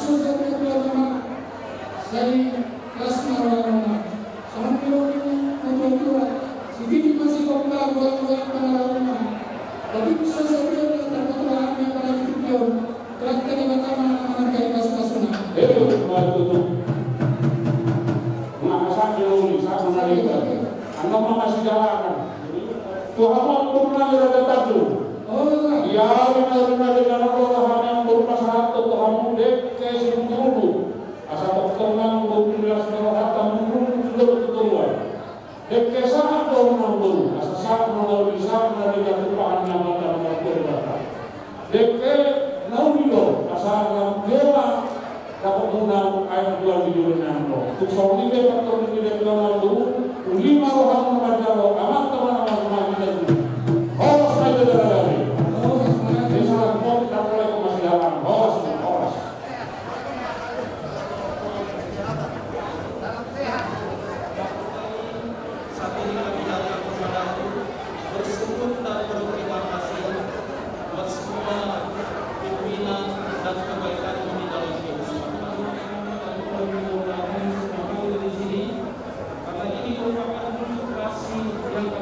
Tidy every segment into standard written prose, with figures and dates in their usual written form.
sosial media dari kelas marwah sama piroki untuk sedikit masih kompak boleh pengalaman tapi sosial media terketuaan yang pada video kerana di mana mengenai kasus-kasusnya itu mengamaskan dulu saat menarikkan anda masih jalan Tuhan pernah berada di ya benar-benar dengan Allah yang berupa satu Tuhan mudek ke seluruh asal terkenal berpindah secara tamu betul-betul dek saat orang baru asal saat orang bisa menjadi tumpahan yang dalam berbeda dek naudilo asal dewa dapat menang ayat 2 untuk soal ini faktor ini dek naudilo lima orang mengajar amat teman-teman semua kita dulu horas saja dari yang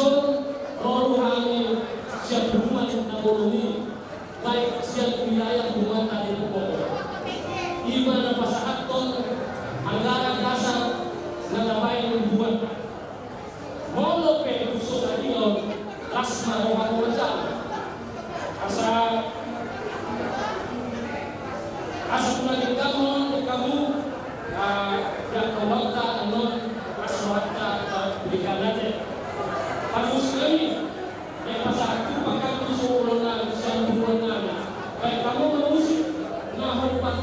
Son roruhani siap hubungan na boroni baik siap wilayah hubungan tadi pokok iba na pasahaton anggaran dasar na labay ng buwan molo pe gusto na iyo lasma rohani wajah asa tulad kamu yang kawalta anon aswata berikan natin harus sekali yang pasal itu pakai usul na siyang buwan na kaya kamu mengusik na harupat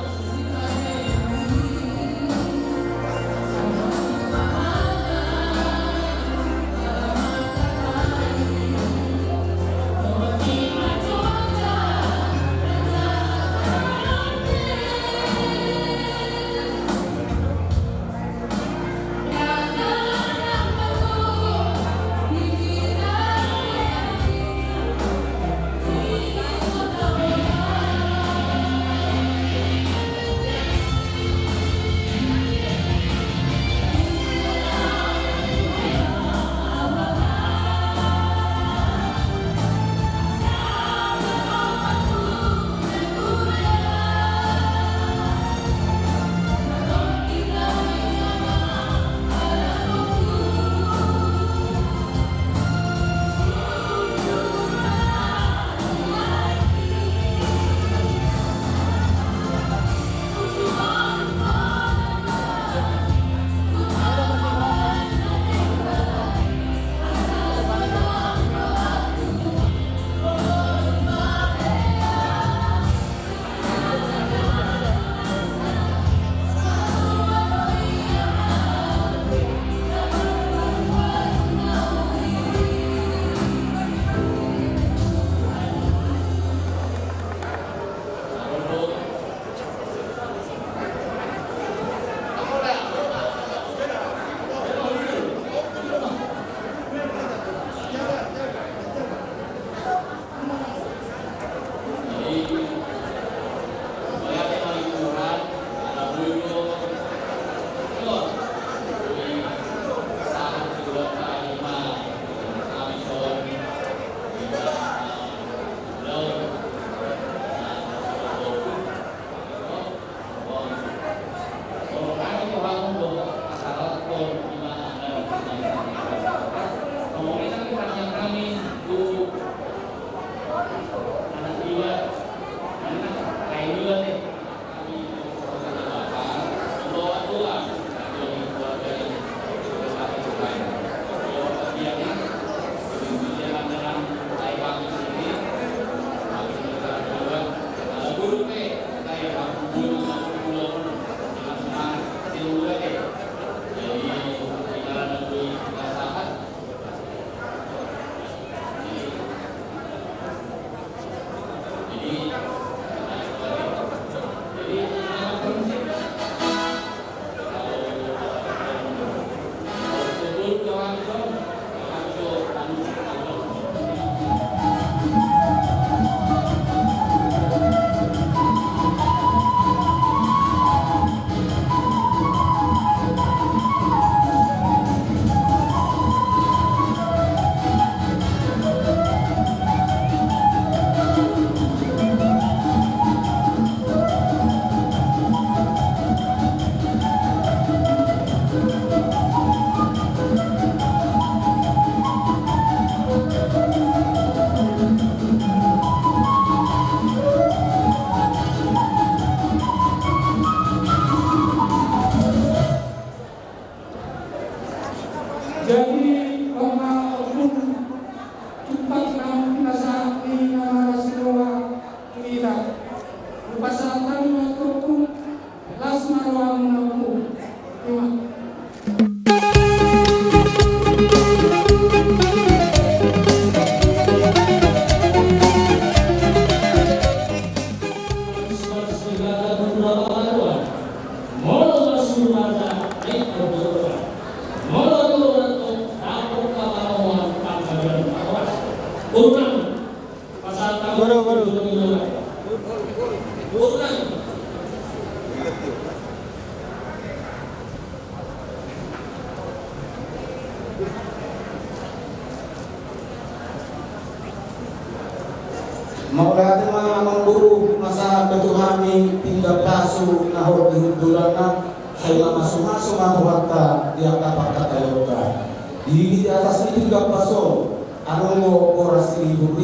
Maulatan mga mangguru masa ketuhani tinggal pasu nahor dihudulana saya masuk-masuk wakta dia kapak katayoka di atas itu tinggal paso anongo boras ribu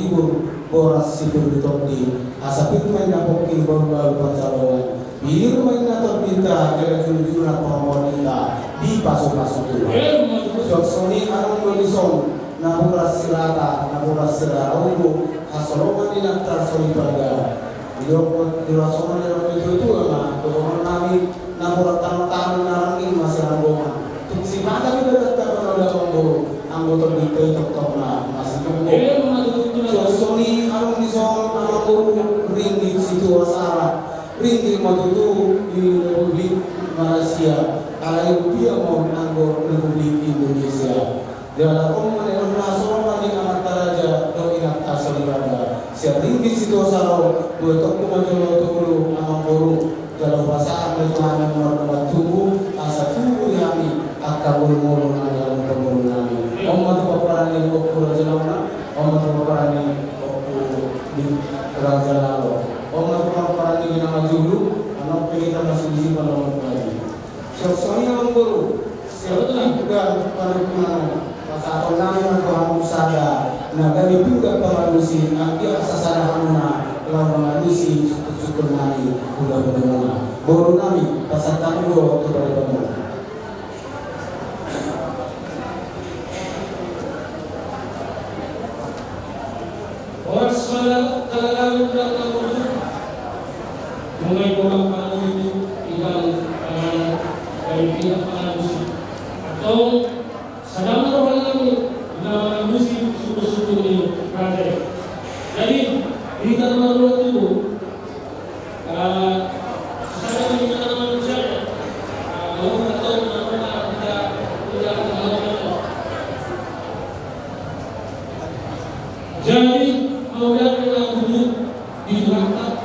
boras sipil ditokdi asapit main napoki baru pancalongan biru main nato pinta kaya jujur pamolita di paso-paso tu soni anongo lison naburas silata naburas silaugo asolongan di naktar soli pada dirasongan dalam itu ama dorongan kami naburat tamu narangin masih rambongan tuk si mata kita datang pada anggota di tok masih tunggu soni arung dison anggota ring di situ wasara ring di matutu di Republik Malaysia kalau dia mau anggota Republik Indonesia dalam umumnya nasional di amat taraja do ingat asal ibadah siap ring di situ wasara dua toko majolo tulu amang boru dalam bahasa Arab Tuhan yang tunggu asa tunggu kami akan mulu dalam pemulung kami umat peperangan okul jelama umat peperangan okul di raja lalu umat peperangan di nama julu anak kita masih di penolong lagi soalnya guru siapa juga pada masa penanya Tuhan Musada naga juga pengadusi nanti asasana hamuna lalu mengadusi syukur nami udah benar baru nami pasatan dua kepada benar Waspada kalau dalam mulai orang kamu itu tinggal dari pihak pengadusi atau sedang orang mengadusi suku-suku ini raja. Jadi di dalam waktu itu saya bicara manusia kalau kita tahu tidak jadi maulah kita duduk di belakang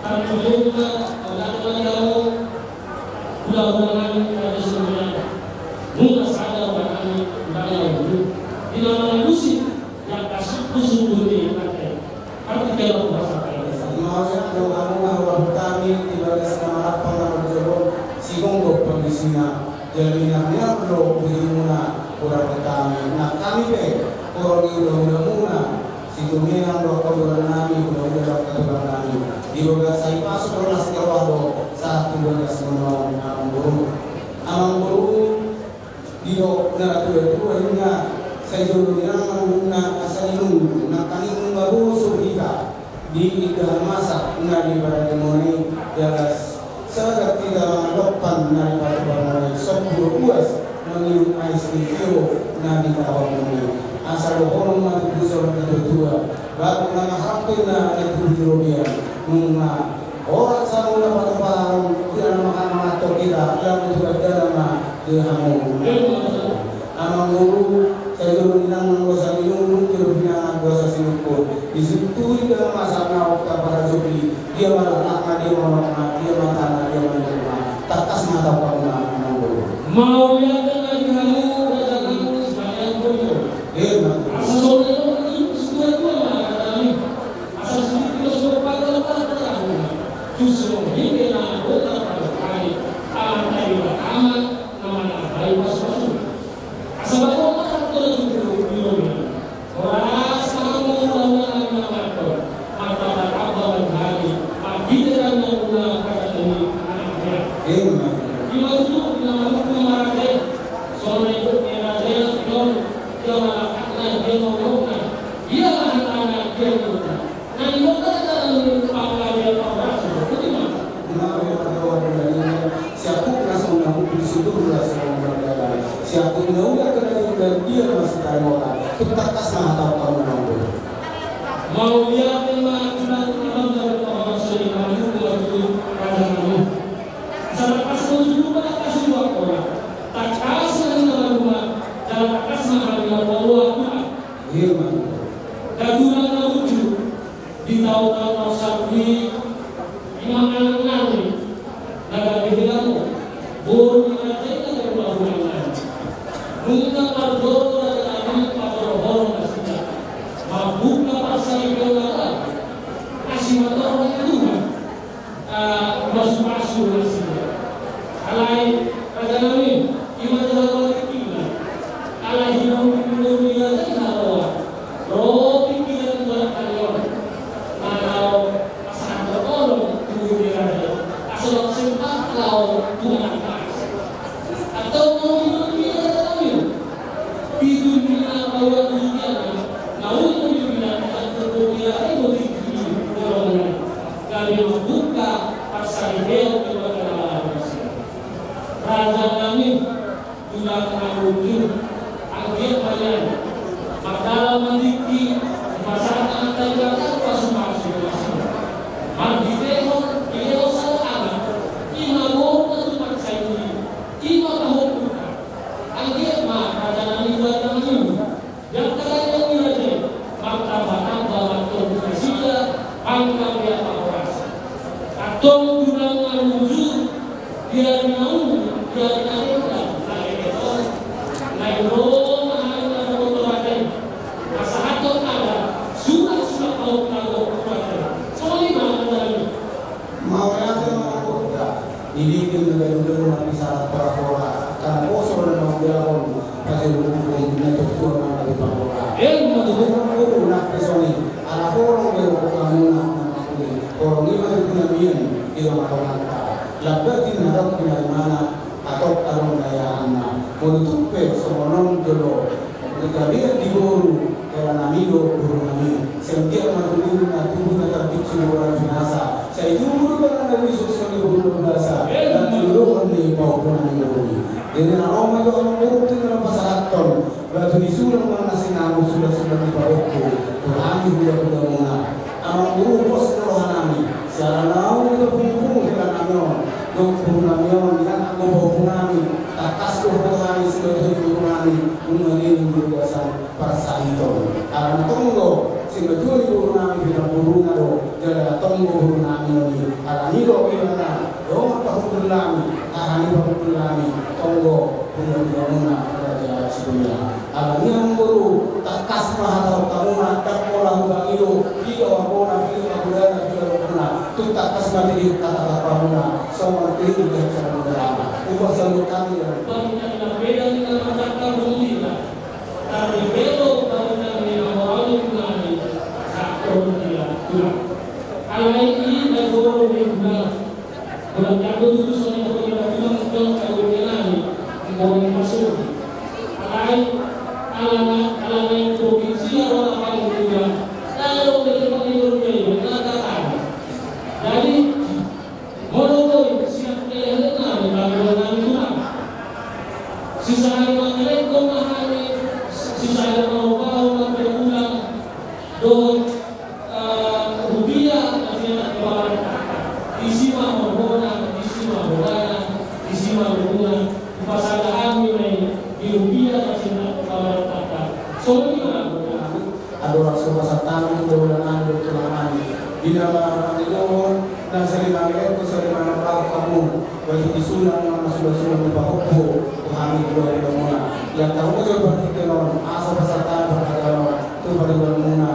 tanpa lupa maulah jauh mudah-mudahan ada semuanya mungkin sadar bahkan tidak dulu di dalam musik yang kasih kusuh di hati arti dalam bahasa Maksudnya doa Allah kami di bagas nama pengaruh jero sigong pengisina jaminannya lo bimuna kurang kami nah kami be orang udah situnya lo kauran kami udah kami di bagas saya masuk kelas kawado saat bagas menolong amang guru di na tua saya jodohnya menggunakan asal nunggu nak kami baru surika di ikan masak nari pada dimulai jelas sedap tidak lopan nari pada dimulai sepuluh puas menginum ais video nari pada dimulai asal orang mati busur dan tua baru nama hati nari itu rupiah mengenai orang sama pada parang tidak makan atau kita yang juga dalam dihamu amang guru saya jodohnya dosa minum jodohnya dosa sinupun di situ dalam masa nauk para joki dia malah nakna dia malah dia matana dia malah takas mata pangguna mau lihat lagi kamu datang sebagai guru asal itu sudah tua kami asal itu sudah pada tahun justru ini nak bukan pada kali aman dari aman nama baik masuk asal itu orang terus dulu orang kamu lawan nama mata abang hari pagi dan mula pada ini anaknya itu nama marade sore itu marade dia malakatnya dia ngomongnya dia anak dia ngomongnya nah itu dalam apa dia orang seperti mana siapa langsung nahu di situ langsung berjalan siapa udah kena dia masih tahu kita kasih tahu kamu nahu mau lihat memang dalam orang sehingga itu pada kamu asal kasih dulu pada kasih dua orang tak kasih dalam rumah dalam kasih dengan Allah Dagunan lucu di tahun-tahun sapi imam anak-anak naga kehilangan buru mengajarkan kerumahan mungkin pardono dan amin pardono masih mabukna pasal keluaran Labat dinarap pinagmana atau tarong dayaana. Menutupi semonong jolo. Kegabian di guru kaya namido guru nami. Sentiap matulung na tubuh na terbit seluruh binasa. Saya itu guru kan dari sukses di guru binasa. Dan seluruh ni maupun guru. Jadi nama itu orang guru itu dalam pasaraton. Batu disuruh mana sinamu sudah di bawahku. Berani budak muna. Amak guru pos rohanami. Secara nau itu pungpung dengan namion. Guru namion dengan aku bawa nami. Takas rohani sudah guru nami. Mengenai guru dasar parasahiton. Alam tonggo. Sehingga guru nami bilang guru nado. Jadi tonggo guru nami ini. Alam itu bilang dong pahukul nami. Ahani pahukul nami. Tonggo guru muna raja sedunia. Alam yang guru takas mahal kamu nak pola bangido. Dia wabona dia budana dia wabona. Tu takas mati kata kamu semua itu dia cara budana. Ubah selalu kami yang Banyak beda dengan kata rumina. Tapi beda banyak dengan orang kami. Satu dia kurang. Hal ini negara benda. Bukan jago dulu soalnya kalau kita bilang kalau kami mau masuk. Alam yang provinsi orang akan juga. Kalau kita mengirimnya mengatakan. Jadi monopoli siap kelihatan kami kurang. Sisa hari mengenai komahari, sisa hari mau ulang don rupiah akhirnya keluar. Isi mahona, isi mahona. Pasangan kami di rupiah akhirnya keluar kata. Soalnya ada orang sebasa tangan kedaulatan bertulangan di dalam pandidohon dan sering mengirim ke sering menempah kamu bagi disulang mana sudah di bahuku kami dua muna yang tahu juga berarti non asal peserta berkata itu pada bulan muna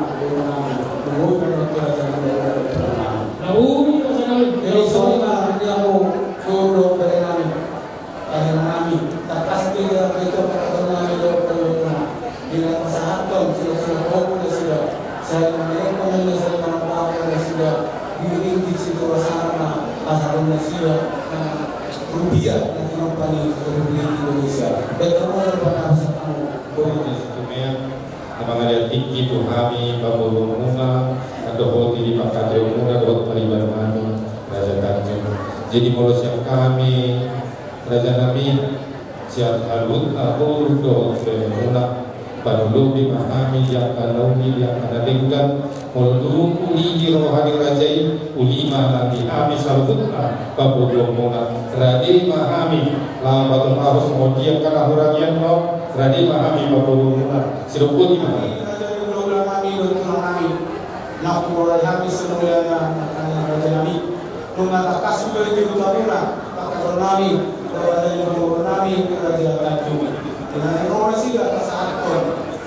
mengubah kerajaan dari bertulangan. Jadi soalnya dia mau guru berenami kami tak pasti dia itu kami bertulangan dengan kesehatan sudah saya mengenai saya menempatkan sudah di situ sana pasar Indonesia rupiah yang dinompani Republik Indonesia. Dan kamu pada kamu boleh Abang ada tinggi tu kami babu muna atau hoti di pakate muna dot paliban kami raja Tanjung. Jadi kalau siap kami raja kami siap halut atau dot muna Panulu memahami yang kanauni yang kanadengkan Mulu uli rohani rajai ulima nanti kami salutna Babodong mona Radi mahami Lambatun ahus modiak kana orang yang no Radi mahami babodong mona Sirupun imahami Raja Ulang kami bertulang kami Nakurai kami semuanya Nakanya raja kami Nungata kasih beri utamuna Pakatan kami Raja yang kami Raja Tanjung dengan informasi gak kesehatan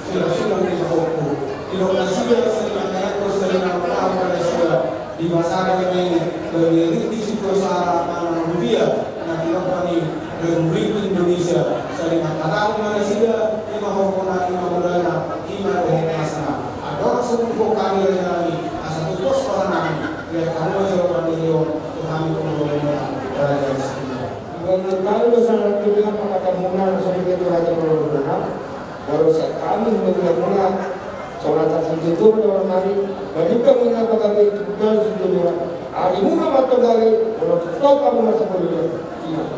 sudah di buku informasi gak sering terus sering apa sudah di masyarakat ini berdiri di situ sarana rupiah nanti apa nih Republik Indonesia sering kata Malaysia lima hokona lima budana lima hokasna ada sebuah kami lagi asal itu sekolah kami ya kamu jawaban milion kami kemudian raja sedunia. Kalau misalnya kita mengatakan muna seperti itu raja benar, baru kami muna sholat itu orang hari, bagi kami mengatakan itu benar sebetulnya. Hari muna matang dari, kalau tetap kami masuk boleh.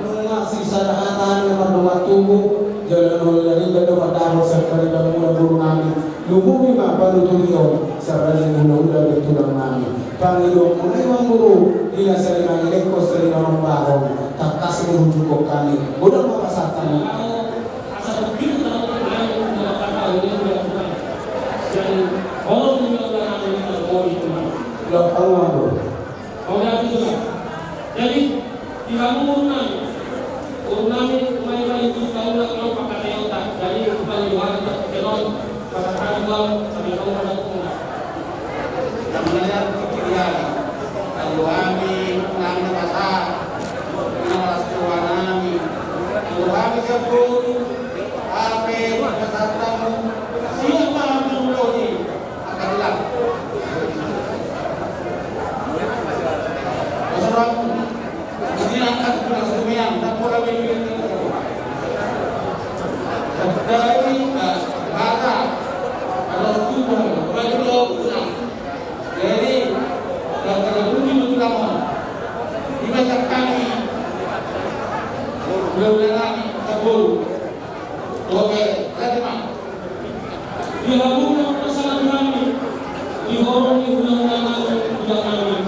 Muna sisa hatan yang berdua tubuh, jalan dari benda pada serta dan mula guru kami. Lubu lima baru tujuan, serta mula betulang kami. Panggil mulai guru, dia sering mengelak sering membangun. Tak kasih untuk kami. Bodoh apa satan? Asal begitu tahu lain dalam kata ini dilakukan. Dan orang juga akan mau itu. Lo tahu. Orang itu juga. Jadi di kamu urnami kemarin itu tahu nak kalau pakai otak. Jadi bukan luar kenon pakai kandang sambil kamu ada pun. Sebenarnya pilihan kami pasar. Kami sebut HP pesertamu siapa mengulangi akan hilang. Orang Dihabungkan pasangan kami, dihorong diulang-ulang tidak kami.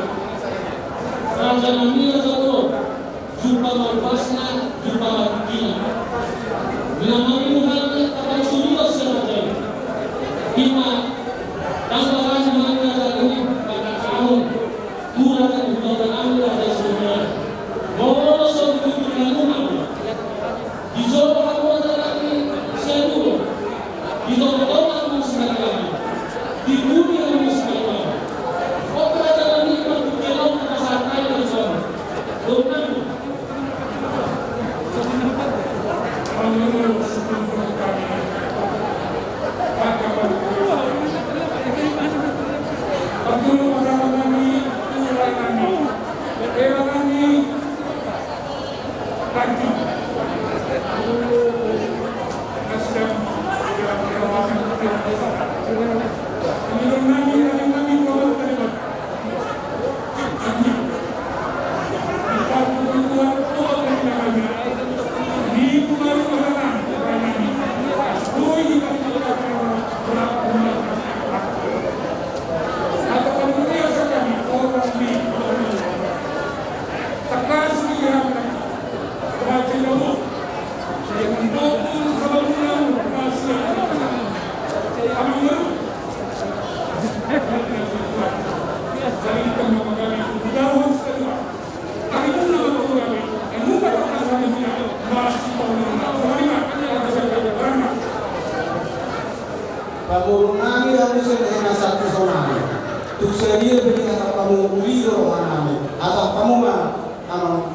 Raja Namira Jatuh, jumpa Marbasna, jumpa Marikina. Minamari Muhammad kapal studio sengaja. Bima, tambahan Muhammad ini pada tahun murah dan udara ambil ada semua. Mohon sebut dengan Muhammad. Di Jawa Barat kami seluruh, di Jawa muslim kami, di dunia muslim kami. Operator ini berkelok ke santai dan sana. Bukan. Pamurunami kami sendiri satu sonai. Tuk sedia beri kata kamu uliro manami atau kamu mah amang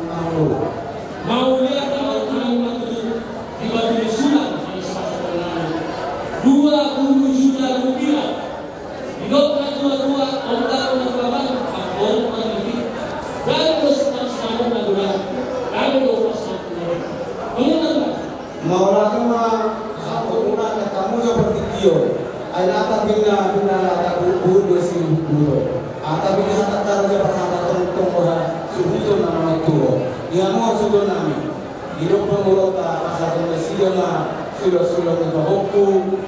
Mau lihat kalau tulang itu di batu sulam di sekolah 20 juta rupiah. Hidupkan dua-dua ontar orang orang lagi. Dan terus sama maduran. Dan terus sama. Mengenal. mau lagi mah satu bulan kamu seperti dia. Aina tak bina lata bubur besi bubur. Ata bina tak tahu siapa kata tong subuto nama itu. Dia mau sudah nami. Hidup pemurota pasal Indonesia mah sudah berhoku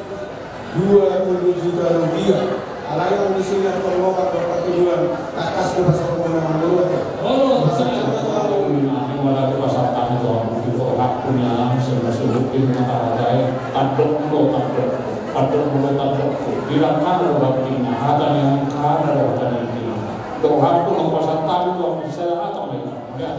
20 juta rupiah. Alayang di sini atau mau pertujuan atas pasal pemenang murota. Oh, Ini malah ke pasar kami tuh, itu hak punya seluruh mata jaya, aduk, bilang kan orang tinggi, ada yang ada orang tinggi. Doa pun orang pasar kami tuh bisa atau enggak?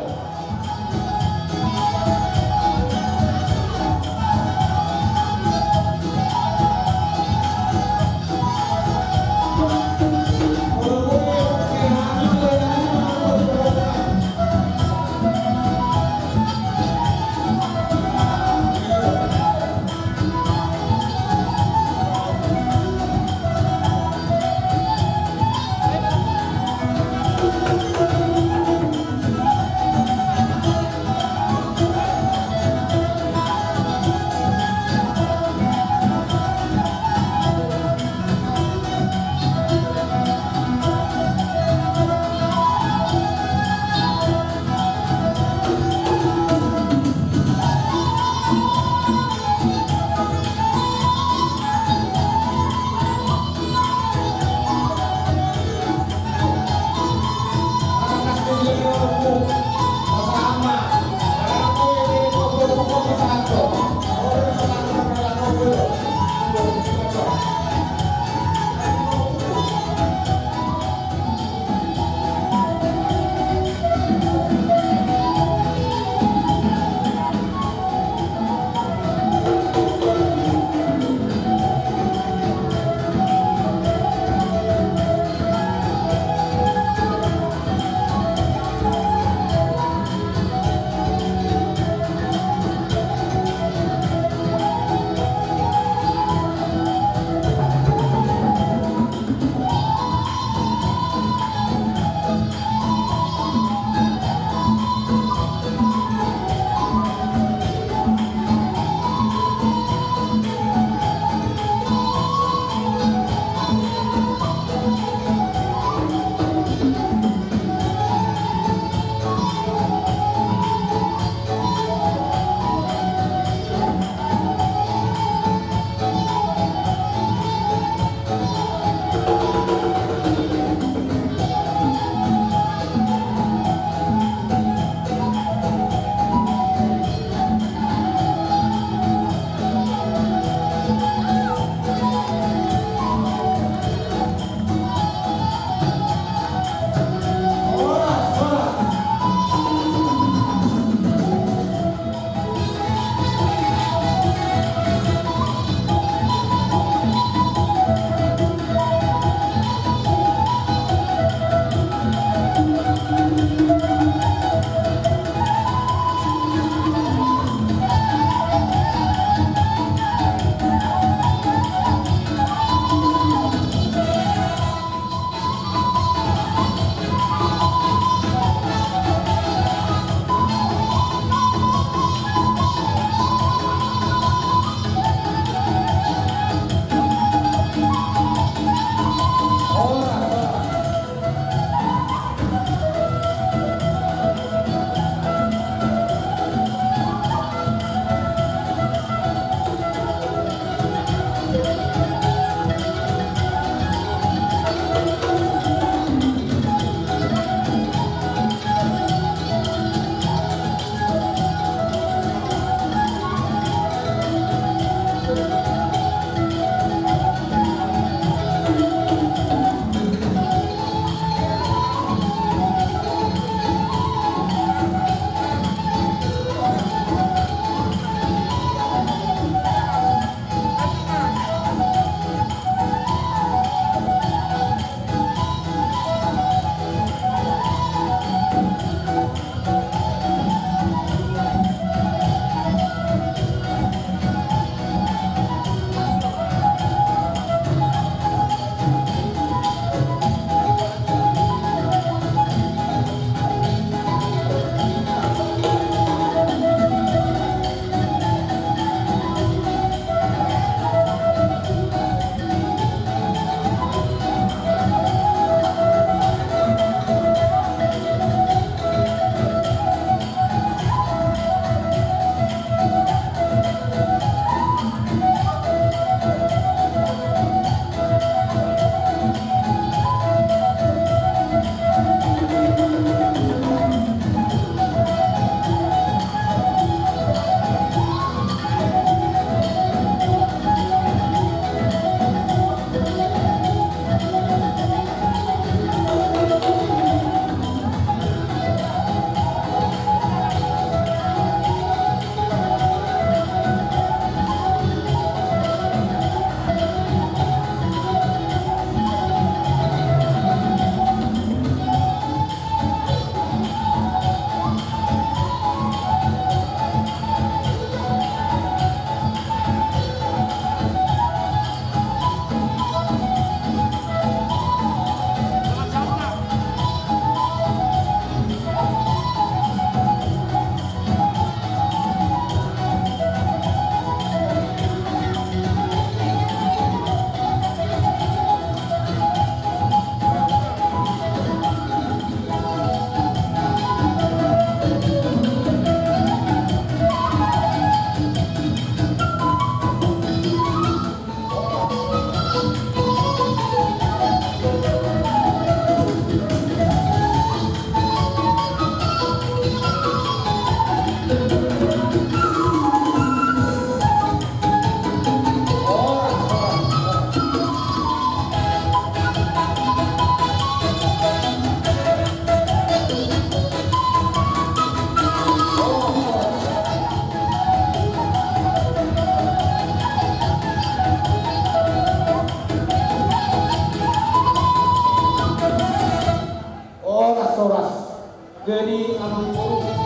Jadi Abang Guru.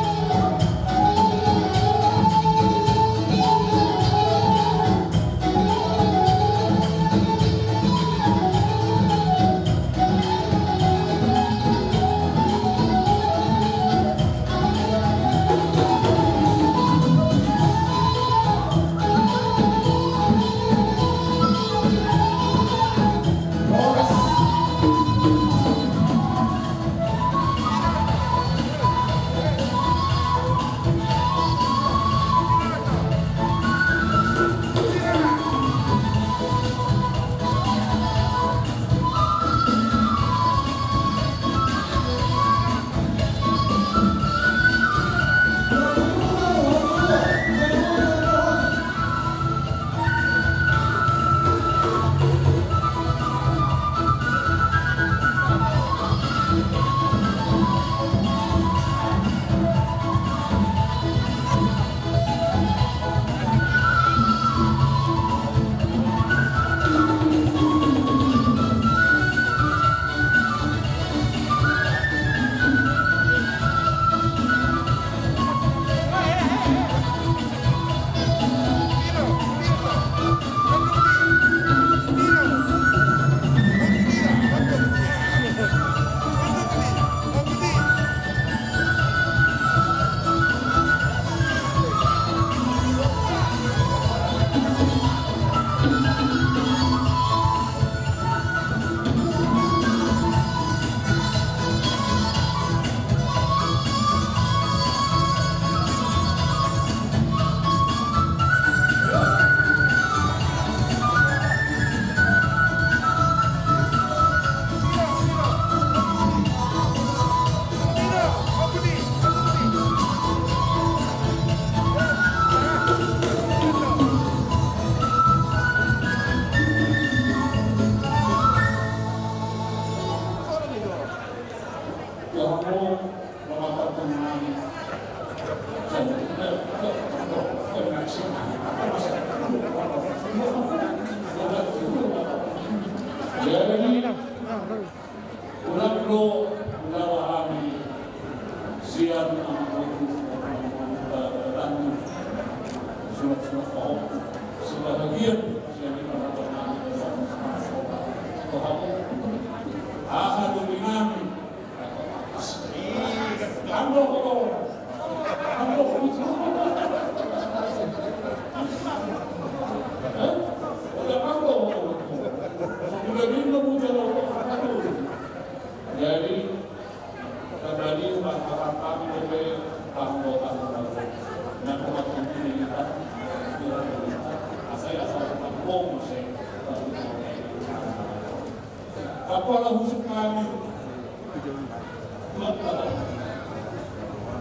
Apalah husuk kami.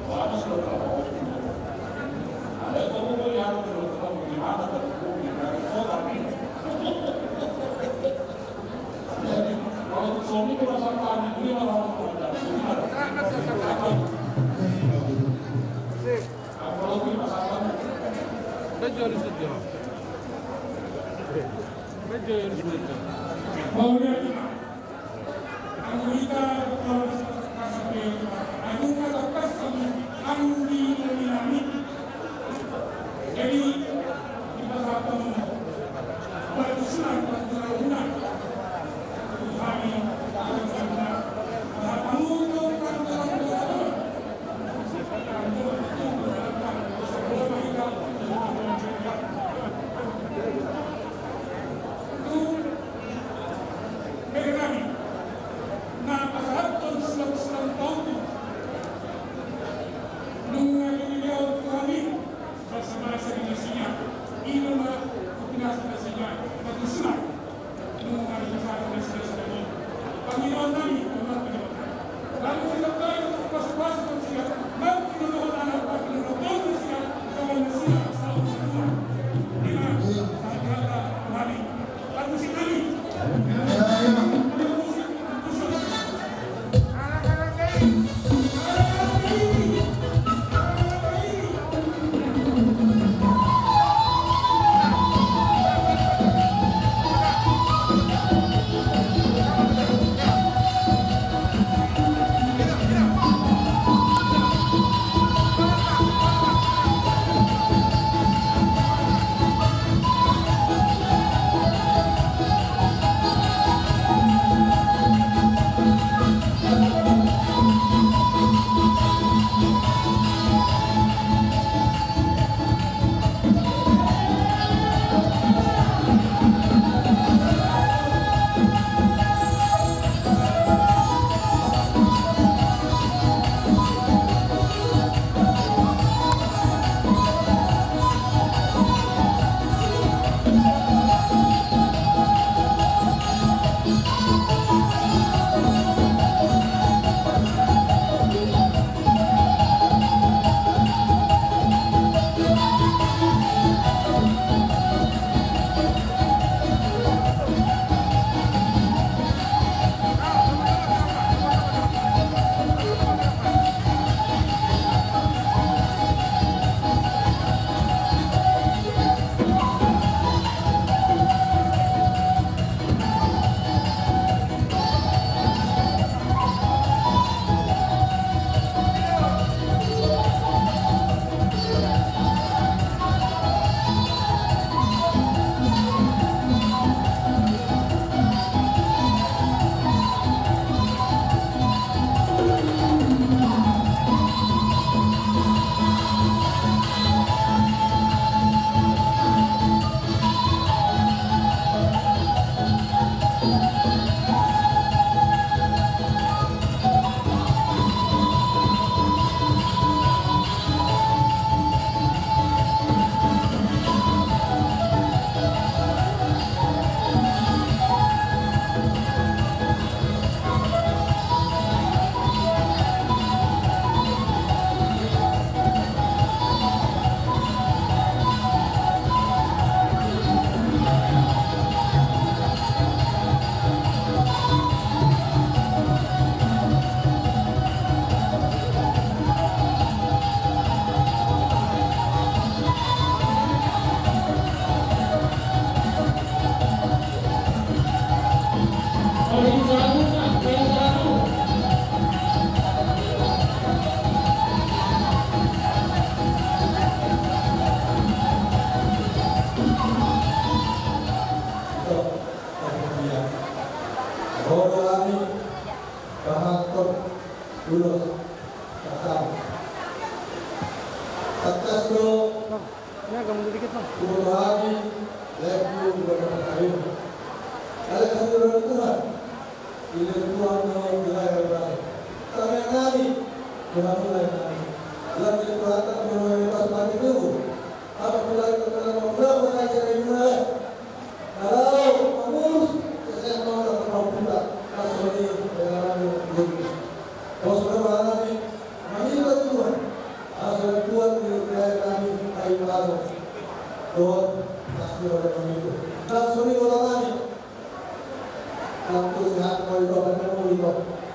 Panas lo kalau ada kamu melihat kamu gimana terhubung dari orang ini. Jadi kalau suami merasa kami ini malah apalagi masalah. Betul saja. Betul saja. Maunya anggota KSP, anggota KSP, anggota jadi kita akan berkesan berkesan kami lulus kakak atas lo dua hari lepas beberapa hari ada keseluruhan Tuhan bila Tuhan mulai berbalik sampai hari Tuhan mulai hari dalam keberatan mulai pas mati dulu apa mulai berkenan berapa saya cari mulai kalau mengurus kesehatan atau pula asli dalam lulus bos berwarna mengikat Tuhan asal Tuhan di wilayah kami air baru Tuhan pasti oleh pemilu dan suri orang kami langsung sehat mau itu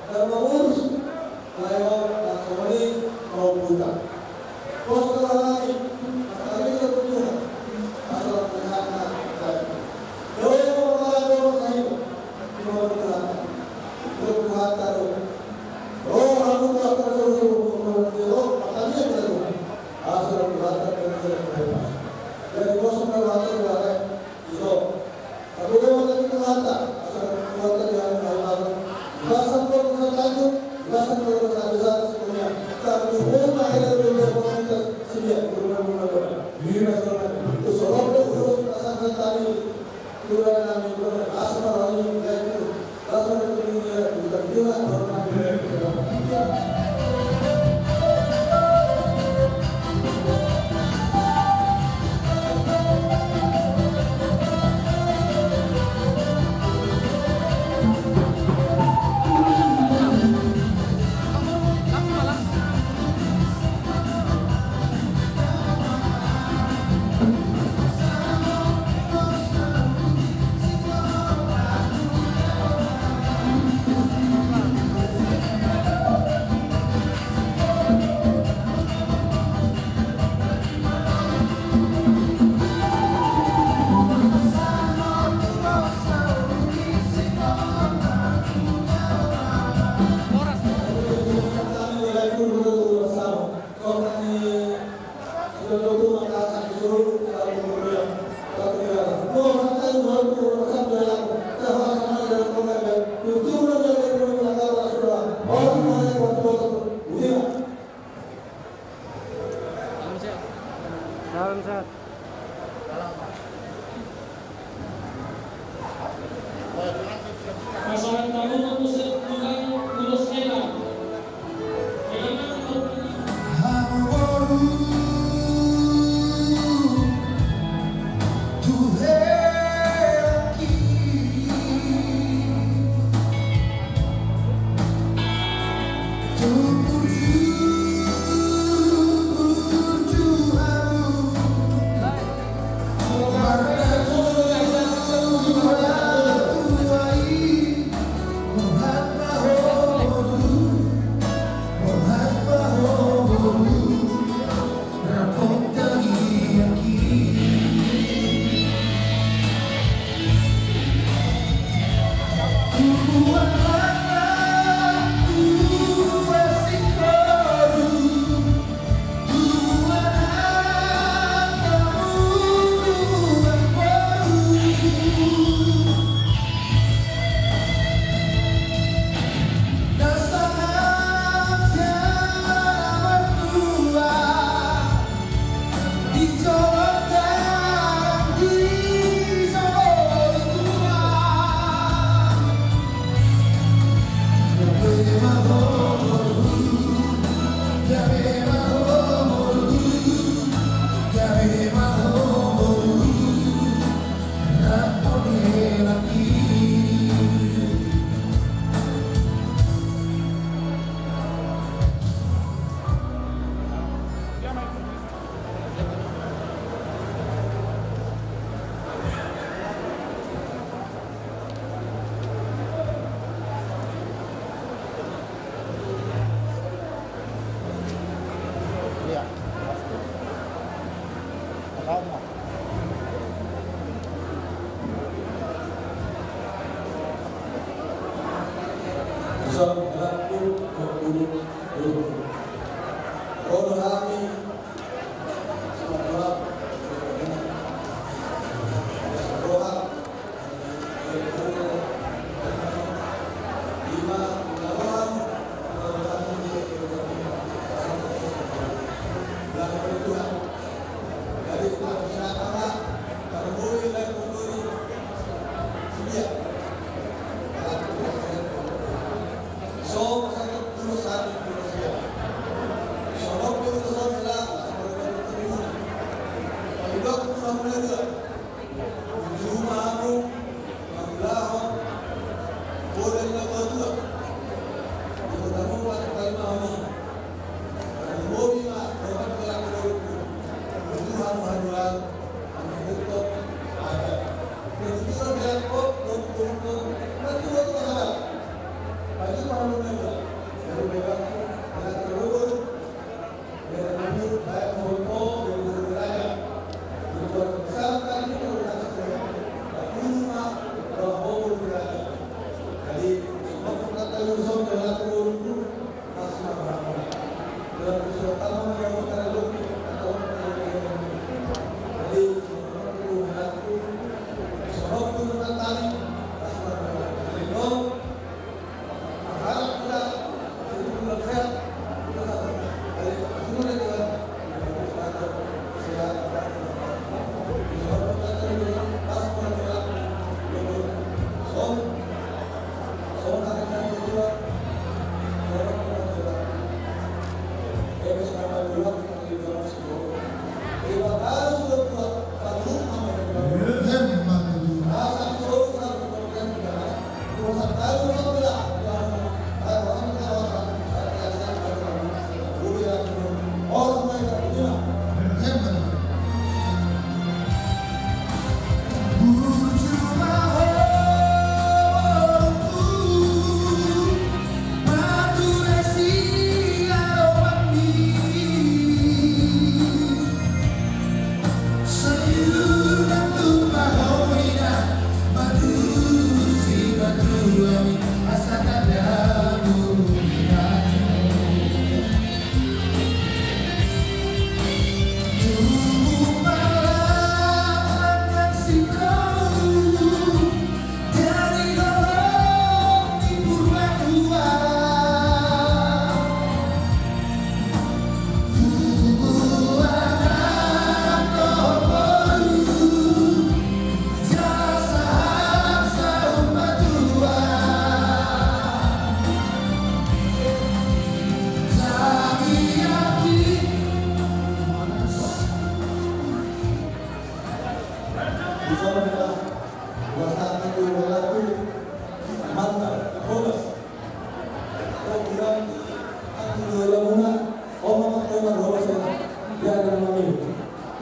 dan mengurus lewat asli mau pula bos berwarna asal kita Tuhan asal sehatnya doa yang berwarna saya Tuhan berwarna Tuhan taruh oh, aku tak tersuruh makanya kita Tuhan asal berlatar dan bebas dari kosong berlatar berlatar itu aku berlatar di berlatar asal berlatar yang berlatar belasan berlatar lanjut belasan berlatar besar semuanya tapi rumah yang berlatar sedia berlatar ini masalah itu soalnya urus pasangan tadi Tuhan kami asal orang ini asal dunia bukan Tuhan orang Pasangan kamu bukan lulus enak.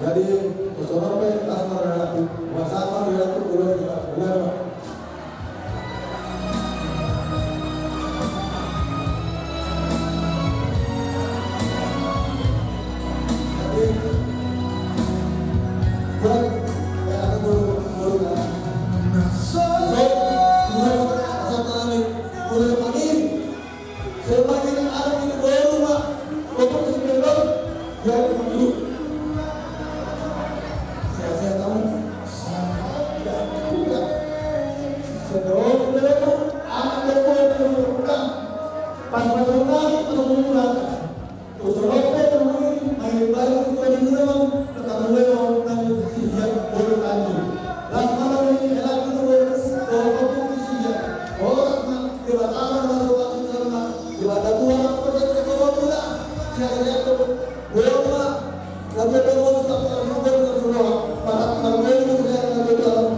Jadi, kesono pe asmara relatif, wasama relatif boleh kita benar. Jadi, buat yang aku boleh kan. Boleh panggil, semakin ada ini baru mak, untuk kesembilan, jadi maju. Pas masuk lagi terus mengulang, terus sampai terus main baru kita diulang, kita mulai tanya siap boleh tanya. Last malam ini elak itu boleh siap. Orang dibatakan masuk waktu sama, dibatas tua pergi ke bawah pula. Siapa itu boleh tapi kalau sudah terlalu bersuara, para teman itu saya tidak tahu.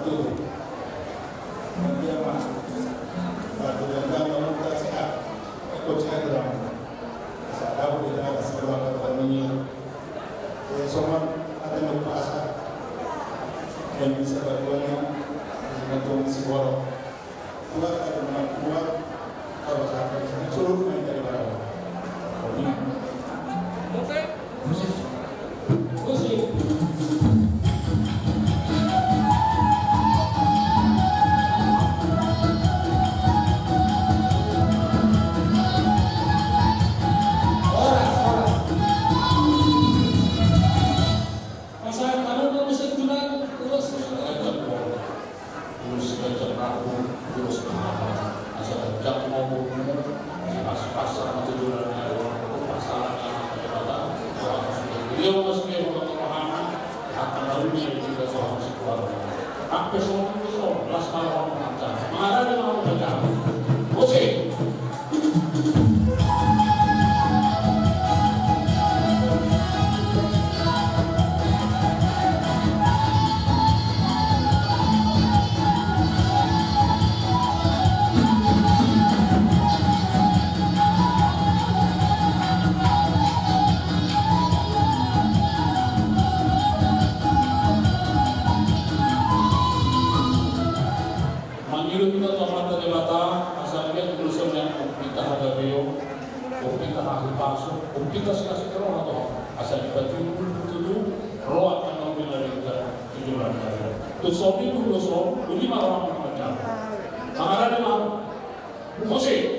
tertutup. Mendiamah batu dan bangun tak sehat, ikut saya dalam saat aku tidak ada sebuah kata ini. Somat ada berpasar dan bisa batuannya dengan sebuah kuat ada dengan kuat kalau sampai seluruh main dari bawah. Musik. Masa kamu musik tunang terus Mangilu kita tomat dari mata, asalnya tulisan yang kita ada bio, kita ahli palsu, kita kasih terus atau asal baju itu roh akan membela kita tujuan kita. Tusobi itu tusob, ini malah macam. Mengarah dengan musik.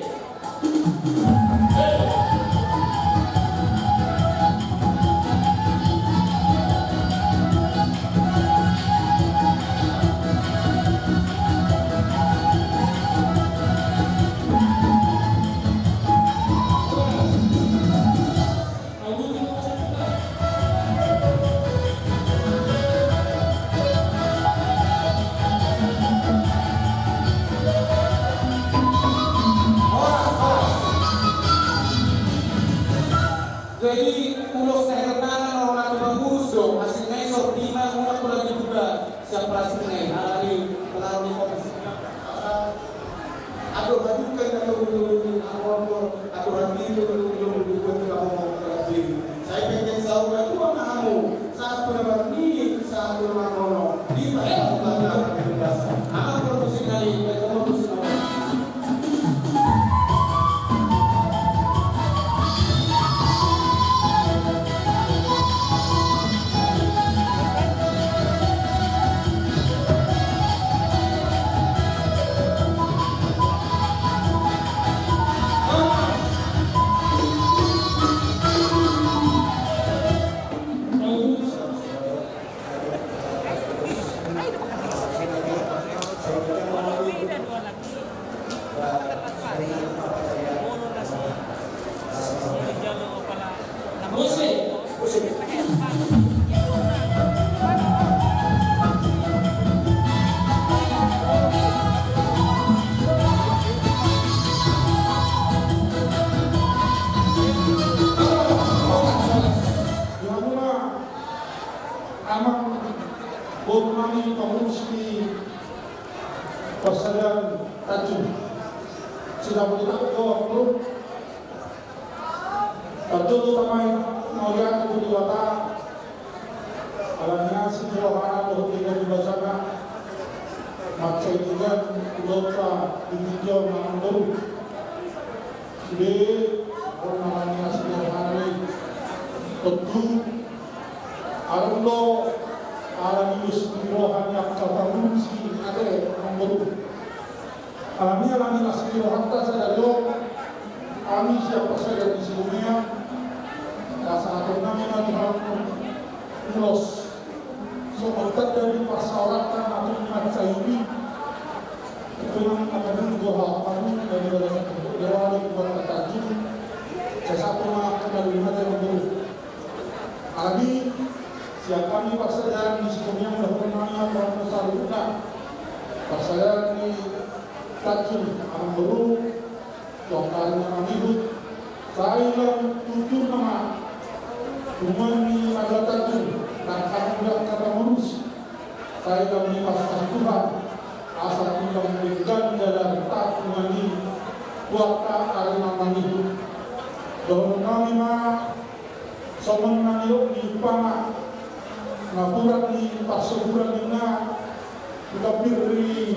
Jadi ulos saya ketangan orang berhuso aslinya sortima muna ko lagi juga siapa aslinya hari pengaruh komisi aduh badukan atau dulu atau hari itu dulu kamu terlebih saya pengen tahu itu apa kamu satu nama ini satu nama nono di mana belakang bebas apa produksi kali kamu produksi Bumani Pengungsi Persadiaan Tanjung sudah beritahu belum? Betul ramai melihat itu di kota alaminya sejauh doh tinggal di sana macam juga ulota di video mandur sudah orangnya sejauh hari betul Arlo Alamius Rohan yang Pengungsi ada mandur alami asli rohanta saya kami siapa saja di sebelumnya rasa turnamen Tuhan ulos sebentar dari persyaratan atau macam ini itu yang akan dua kami dari satu dewan buat Tanjung sesatu nak dari mana yang baru kami siap kami persediaan di sebelumnya melakukan apa masalah persediaan di Tanjung Alam Baru Lokalnya Manibut Thailand 7 nama Umani Adalah Tanjung Dan kami kata ngurus saya kami pas Tuhan asal kita memberikan dalam tak mandi kuata arena mandi dohon kami somon naniok di pama ngapurat di pasukuran dina kita beri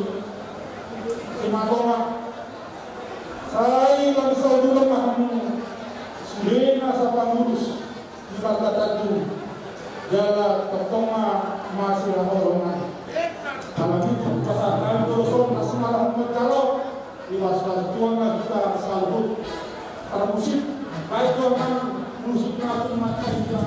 Simagoma saya bangsa dulu mahmu Sudena sa pangurus di Pagkatadu Jala Ketonga masih horongan kalau itu pasangan doson asmalah berkalok di pasal tuang kita selalu para musik baik tuang musik nabi mata juga.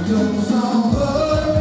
Jom sambal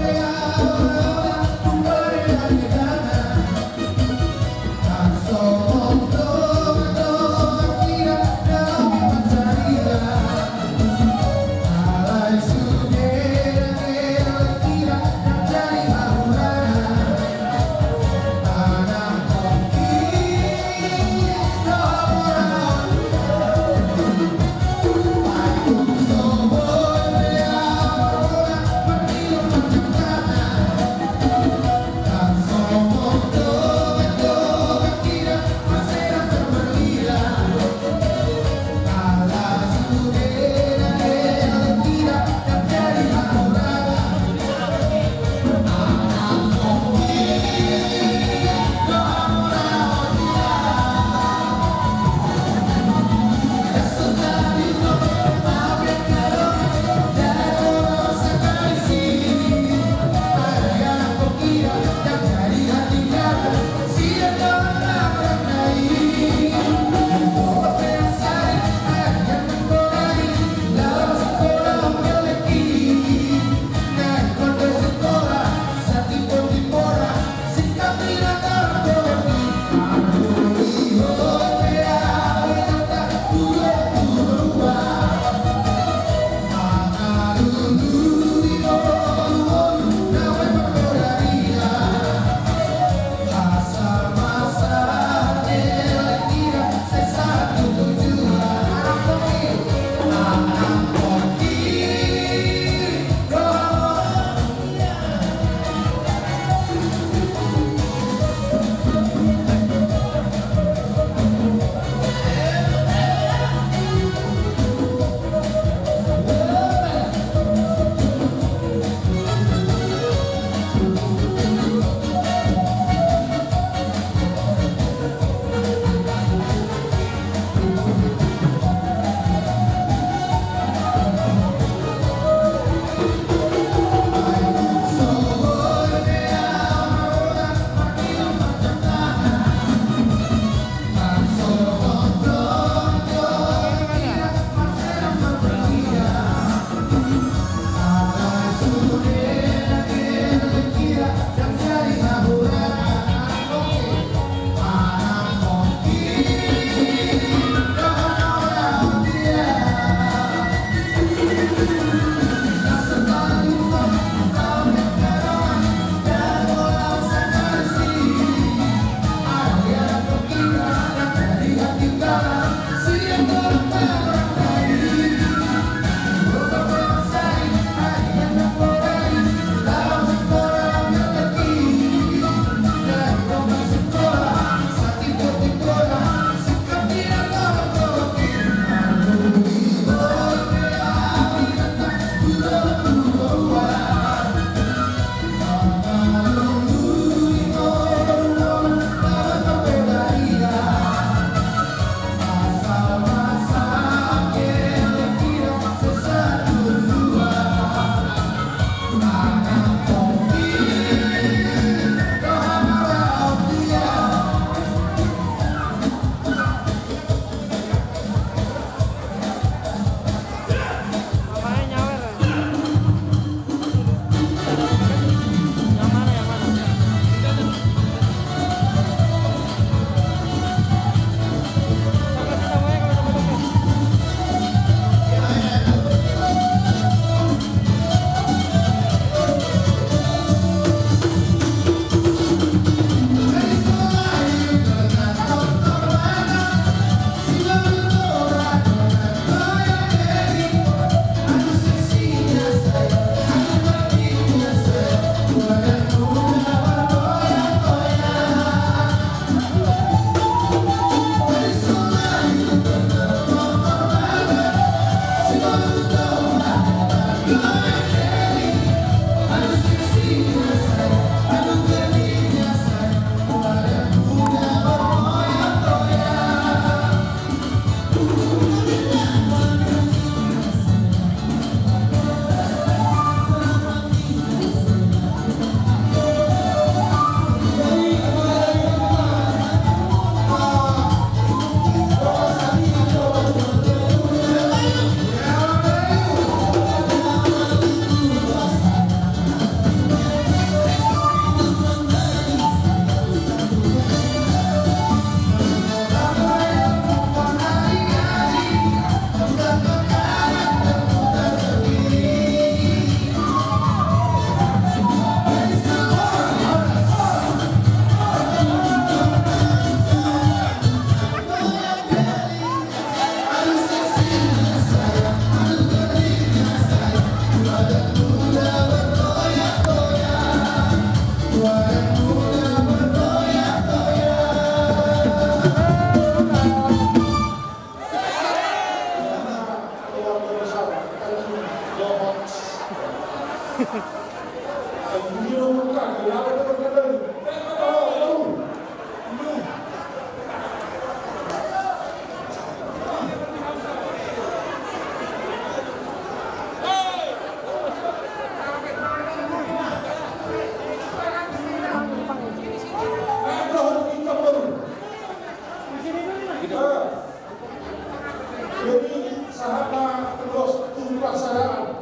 Jadi sahabat terus tumpuan sadaan.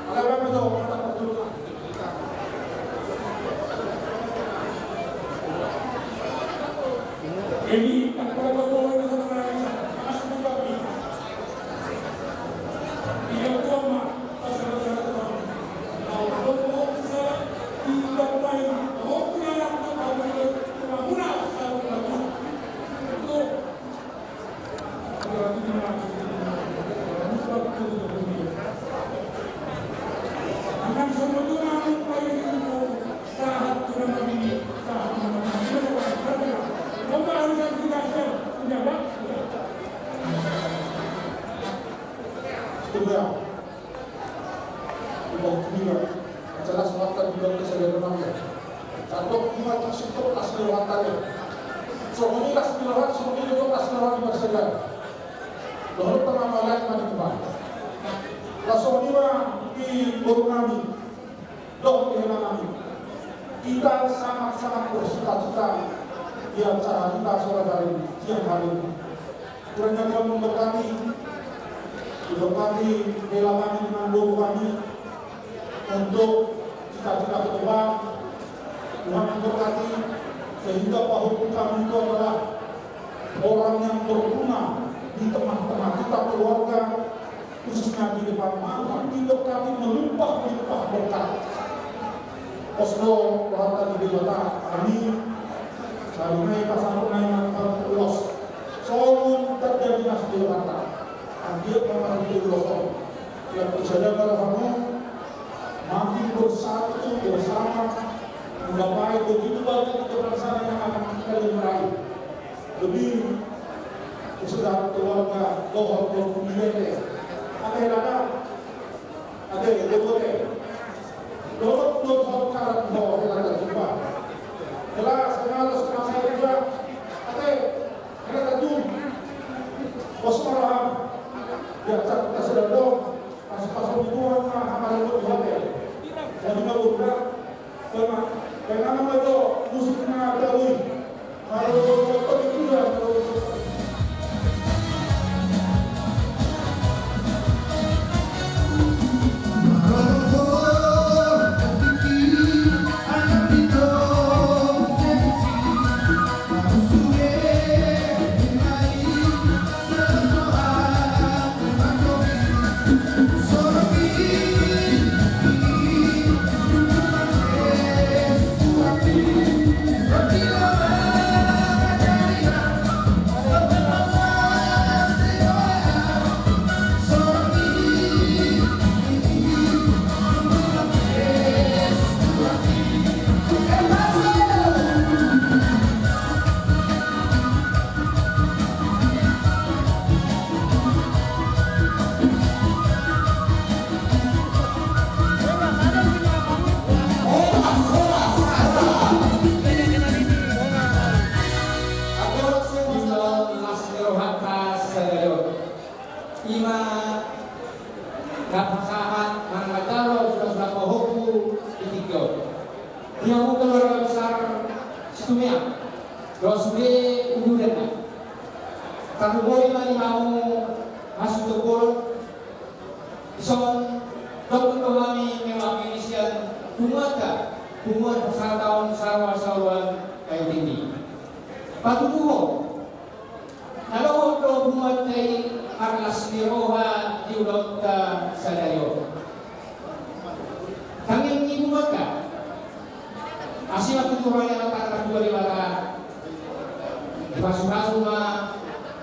Alam itu kata perjuangan. Jadi apa bawa ini sebenarnya asli babi. Dia koma pasal Tuhan. Kalau bisa tidak baik, punya anak kamu itu murah satu lagi. Itu akan sebetulnya upaya itu saat Tuhan ini saat Bapak harus tidak punya waktu. Sudah. Ibu juga acara selatan juga kesadaran namanya. Contoh cuma tersebut kelas lewatannya. Soalnya kelas lewat, soalnya juga kelas lewat di Barcelona. Lalu tengah malam mana kemana? Soalnya di Bornami, dong di Henami. Kita sangat-sangat bersuka-cita di acara kita sore hari siang hari ini. Kurangnya Tuhan memberkati bela kami dengan doa kami untuk cita-cita ke depan. Tuhan memberkati sehingga bahwa kami itu adalah orang yang berguna di tengah-tengah kita keluarga, khususnya di depan mata hidup kami melimpah-limpah berkat. Oslo Rahata di Dewata kami Sarunai Pasanunai Mantap Ulos Solun terjadi nasdi Rahata Anggir memang di Ulos yang berjalan kamu makin bersatu bersama menggapai begitu banyak kebersamaan yang akan kita meraih. Lebih sudah keluarga doa pemilihan ada doa karat doa ada jumpa jelas kenal saya juga ada jum bos marah dia kita sudah dong pas itu amal itu hotel jadi kalau udah karena itu musiknya ada kalau itu ya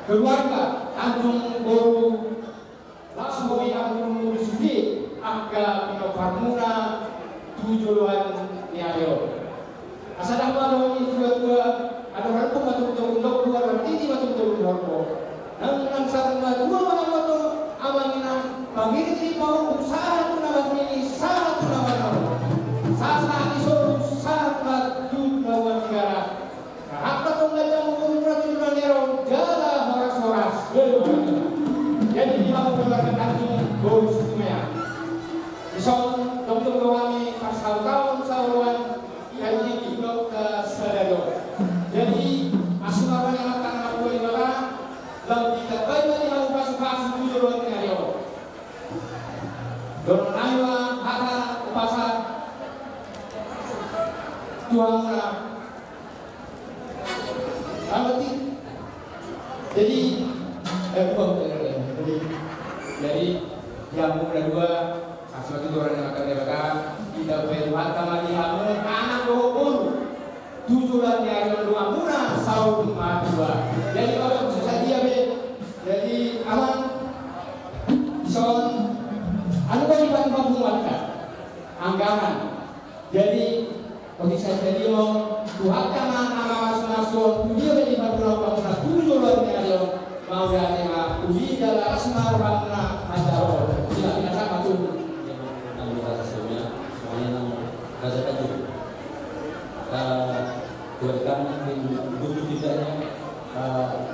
keluarga Antung Boru Lasui Antung Murisudi Angga Pino Karmuna Tujuan Niayo Asadah Malo ini dua ada harap matung dua orang ini matung dua nang sarang dua orang matung amanginang bagi ini mau usaha tu nama ini satu nama Ison dokter kami pasal tahun saluan yang hidup ke Sadado. Jadi asuhan yang akan aku adalah lebih terbaik yang pas tujuan ngayo. Don aywa hata pasal Tuhan lah. Berarti jadi jadi yang muda dua asal itu orang yang akan mereka tidak bermata mati hamu anak rohun tujuannya yang dua muna saud dua. Jadi kalau susah dia jadi aman ison anu bagi bantu pembuatan anggaran. Jadi bagi saya jadi mau Tuhan nama masuk dia bagi bantu pembuatan tujuannya yang mau dia uji dalam asmar bangna ajar tidak sama tuh yang bahasa sebelumnya semuanya nama Raja Tanjung welcome dulu tidaknya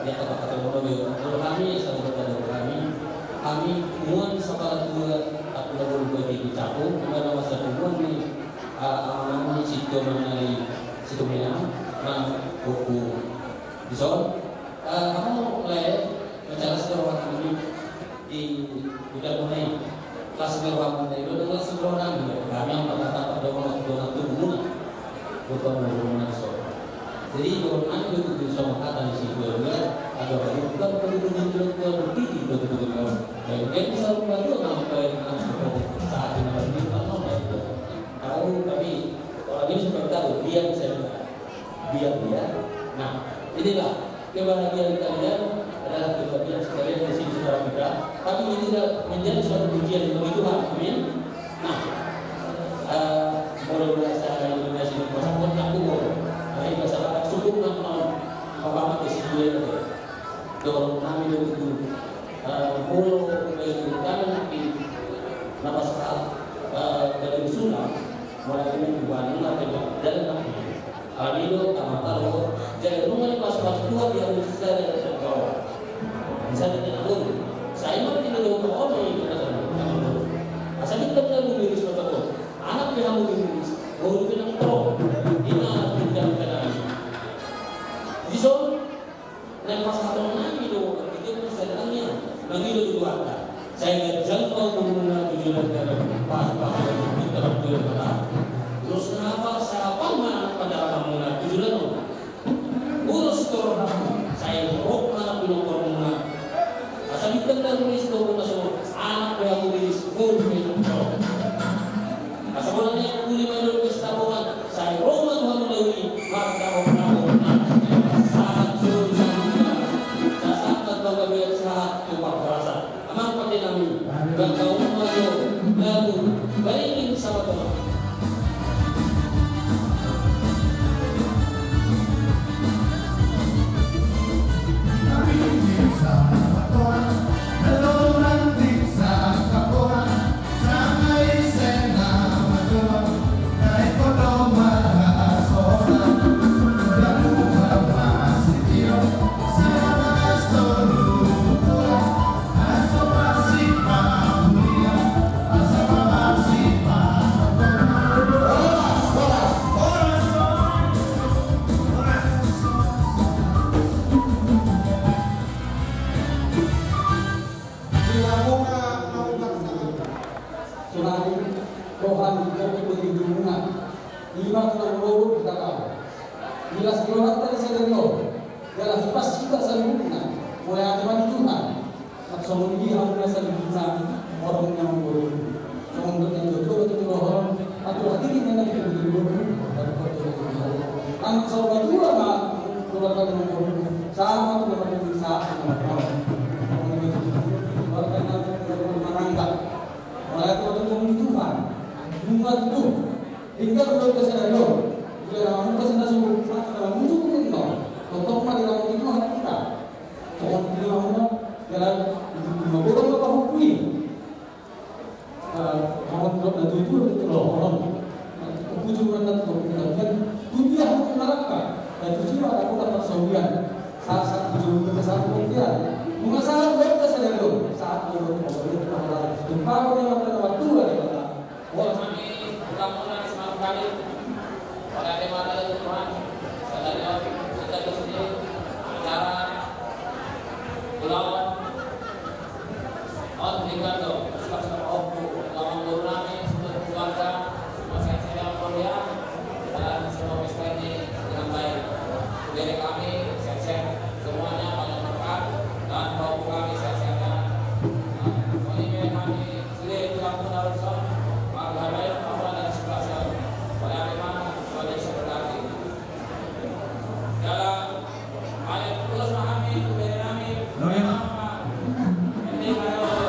yang kata-kata menurut kami sahabat kami muan sekolah dua aku lalu bagi dicapu kepada masa muan di amanah situ mengenai situ minang buku bisol kamu bicara seorang ini tidak mulai kelas berwarna itu adalah seorang kami yang berkata pada donat tubuh bukan berwarna so. Jadi donat itu sama kata di situ juga ada bukan perlu berdiri betul. Dan dia bisa membantu sampai saat ini itu. Kalau tapi orang ini sudah tahu dia bisa dia. Nah inilah kebahagiaan kalian adalah kebahagiaan sekalian di sini saudara kita. Tapi ini tidak menjadi suatu ujian bagi Tuhan. Amin. Nah, boleh bahasa Indonesia ini bahasa kontak kubo. Ini bahasa Arab cukup nama apa ke situ ya. Dorong kami itu pulau kami nanti nama saat dari Sulam mulai dari Bandung atau dari nanti. Alilo tamatalo jadi rumah ini pas-pas tua dia harus saya dari bawah misalnya dengan dulu saya mau tidak ada orang yang kita tahu asal kita tidak mengiris betul anak yang mengiris baru kita terus ini anak tidak kenal bisa dan pas atau nanti itu kita bisa dengannya nanti itu dua saya jangkau menggunakan tujuan dari pas-pas kita betul terus kenapa siapa mana pada menggunakan tujuan urus turun saya rok anak pinong korona asal kita nulis turun masuk anak yang nulis kurang asal orangnya kuli menulis tabuhan saya roma Tuhan melalui maka orang saat susah saat bangga biar saat tumpah perasa aman pada kami dan kaum malu lalu baik sama teman. kali oleh tema dari Tuhan saudara kita kesini acara Kulawan on Ligando Selasa Oku lawan Lurami seluruh keluarga semua sehat yang mulia dan semua pesta ini dengan baik dari kami sehat semuanya banyak berkat dan Oku kami sehat-sehatnya ini kami sudah kamu Darusson Maghabayan apa dan sebelah pada memang pada seberlagi dalam ayat terus memahami dari kami ini kalau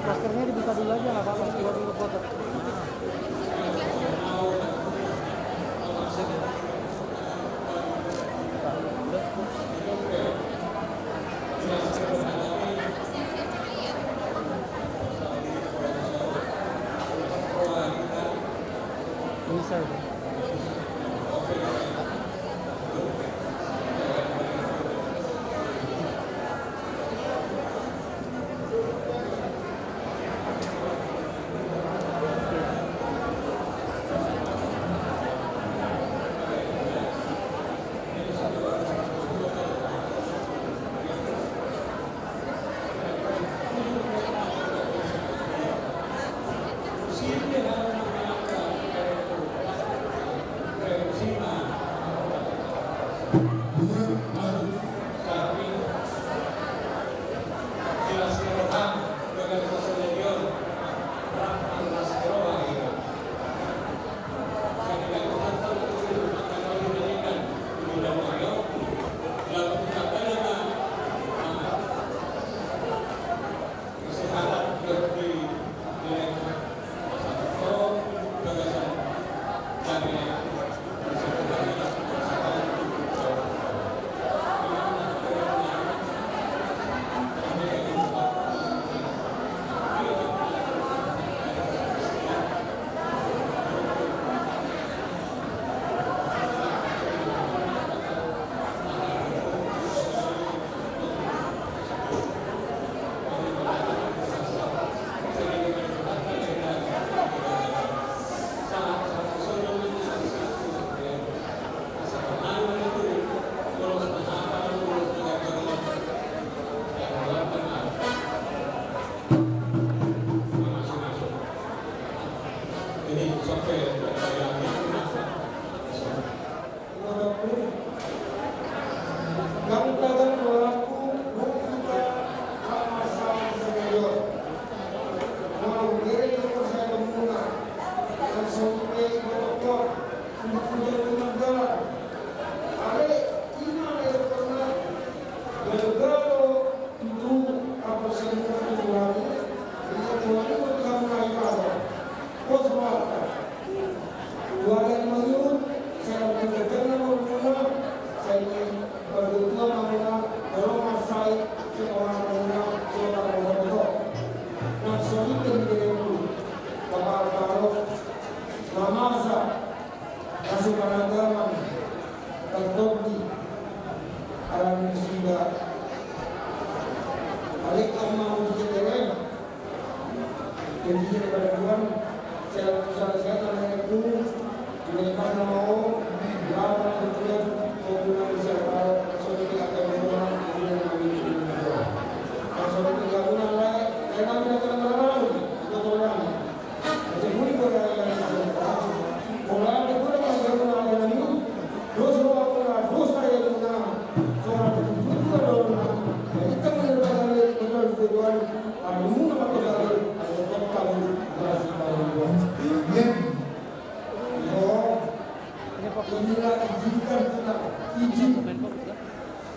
Maskernya dibuka dulu aja, nggak apa-apa. Buat dulu foto. Bisa itu.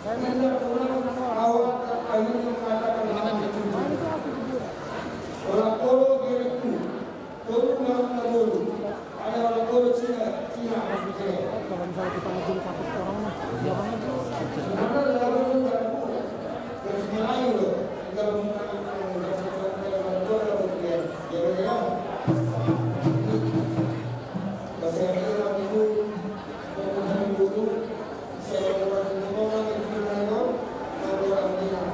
Tidak pernah awak kami mengatakan hal itu. Orang Kolo direktu, Kolo Malang Nabolu, ada orang Kolo Cina. Kalau misalnya kita ngejul satu orang mah, jangan ngejul. Sebenarnya dalam itu tidak boleh. Terus Melayu loh, kita mengatakan bahasa Indonesia itu mengenai guru saya orang orang yang orang Cina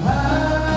Ah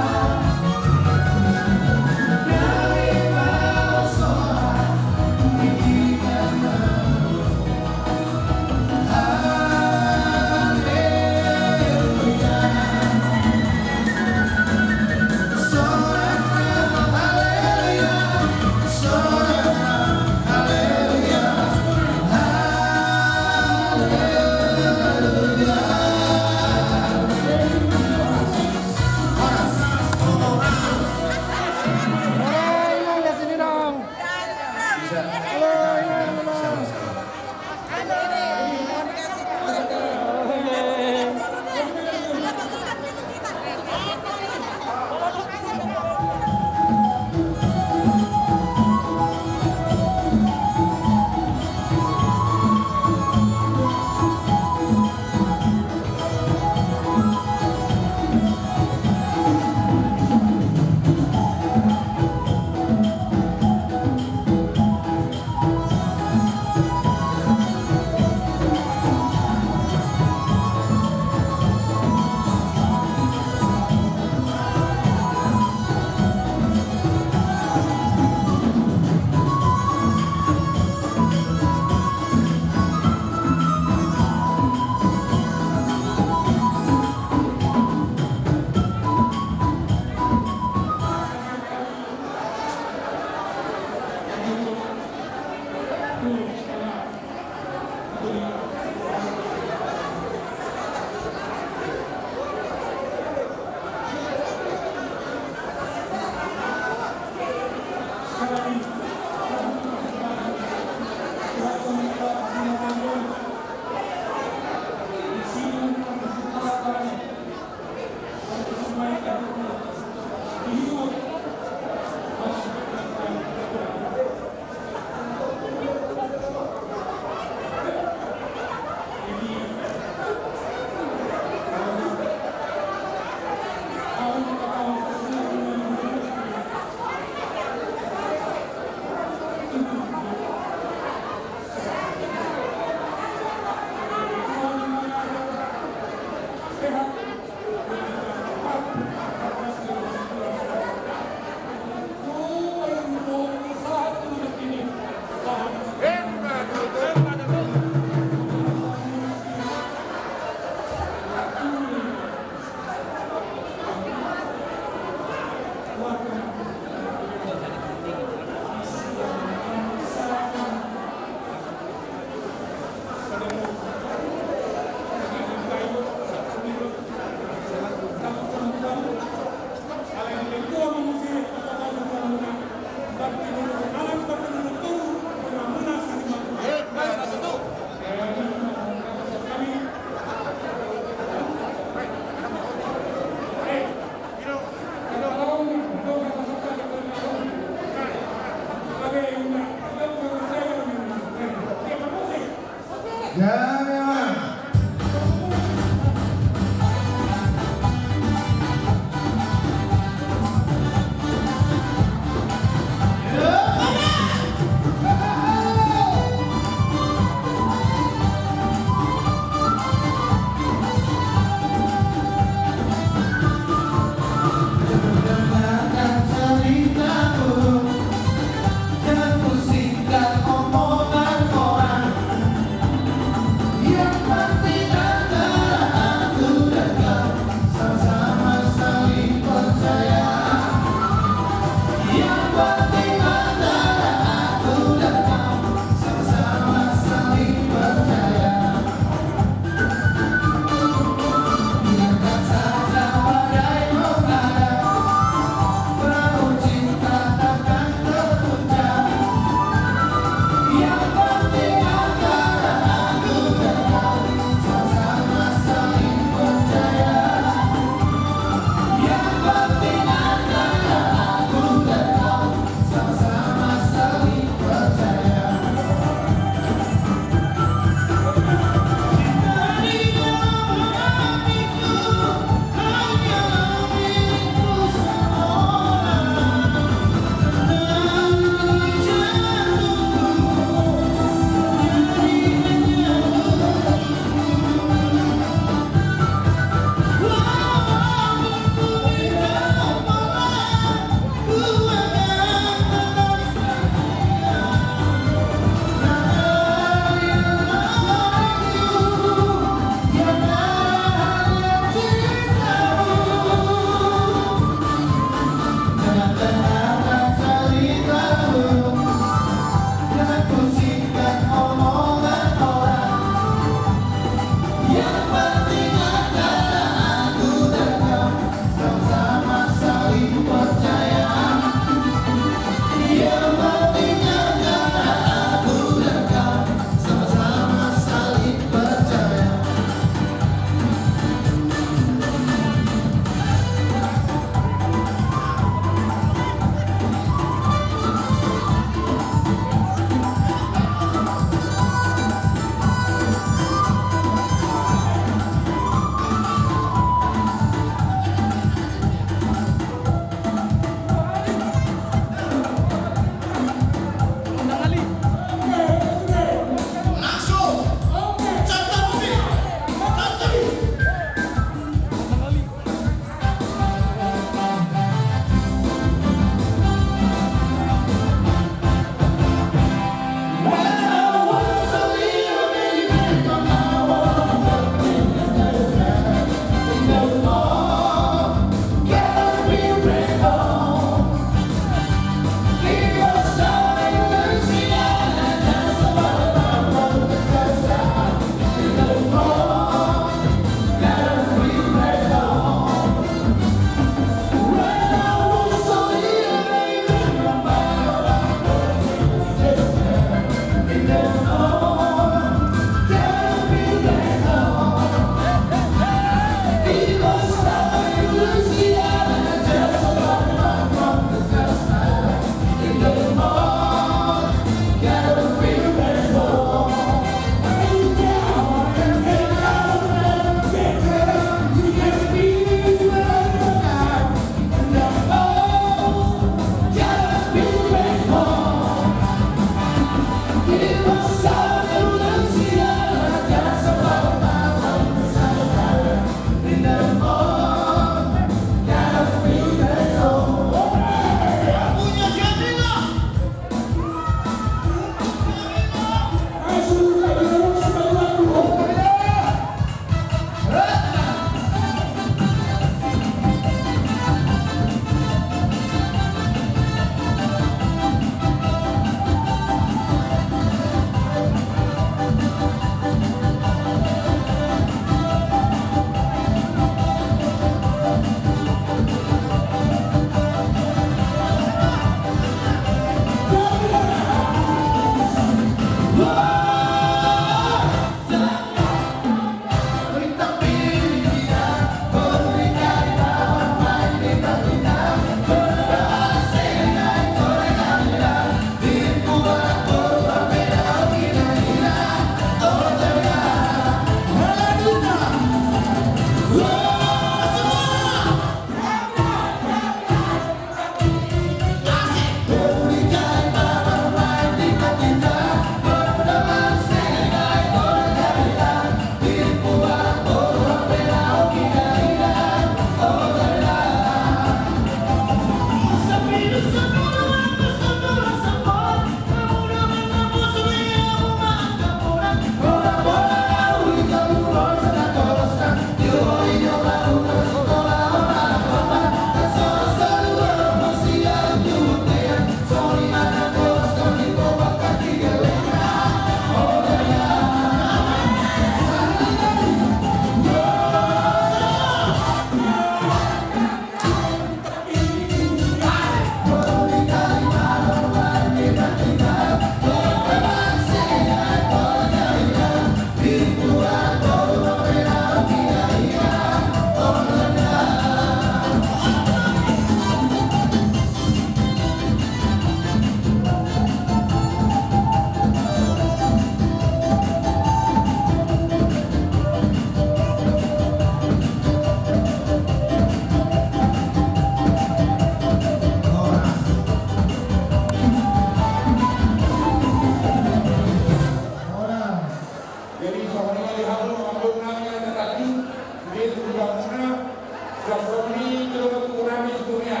Jafroni kilo kurami dunia.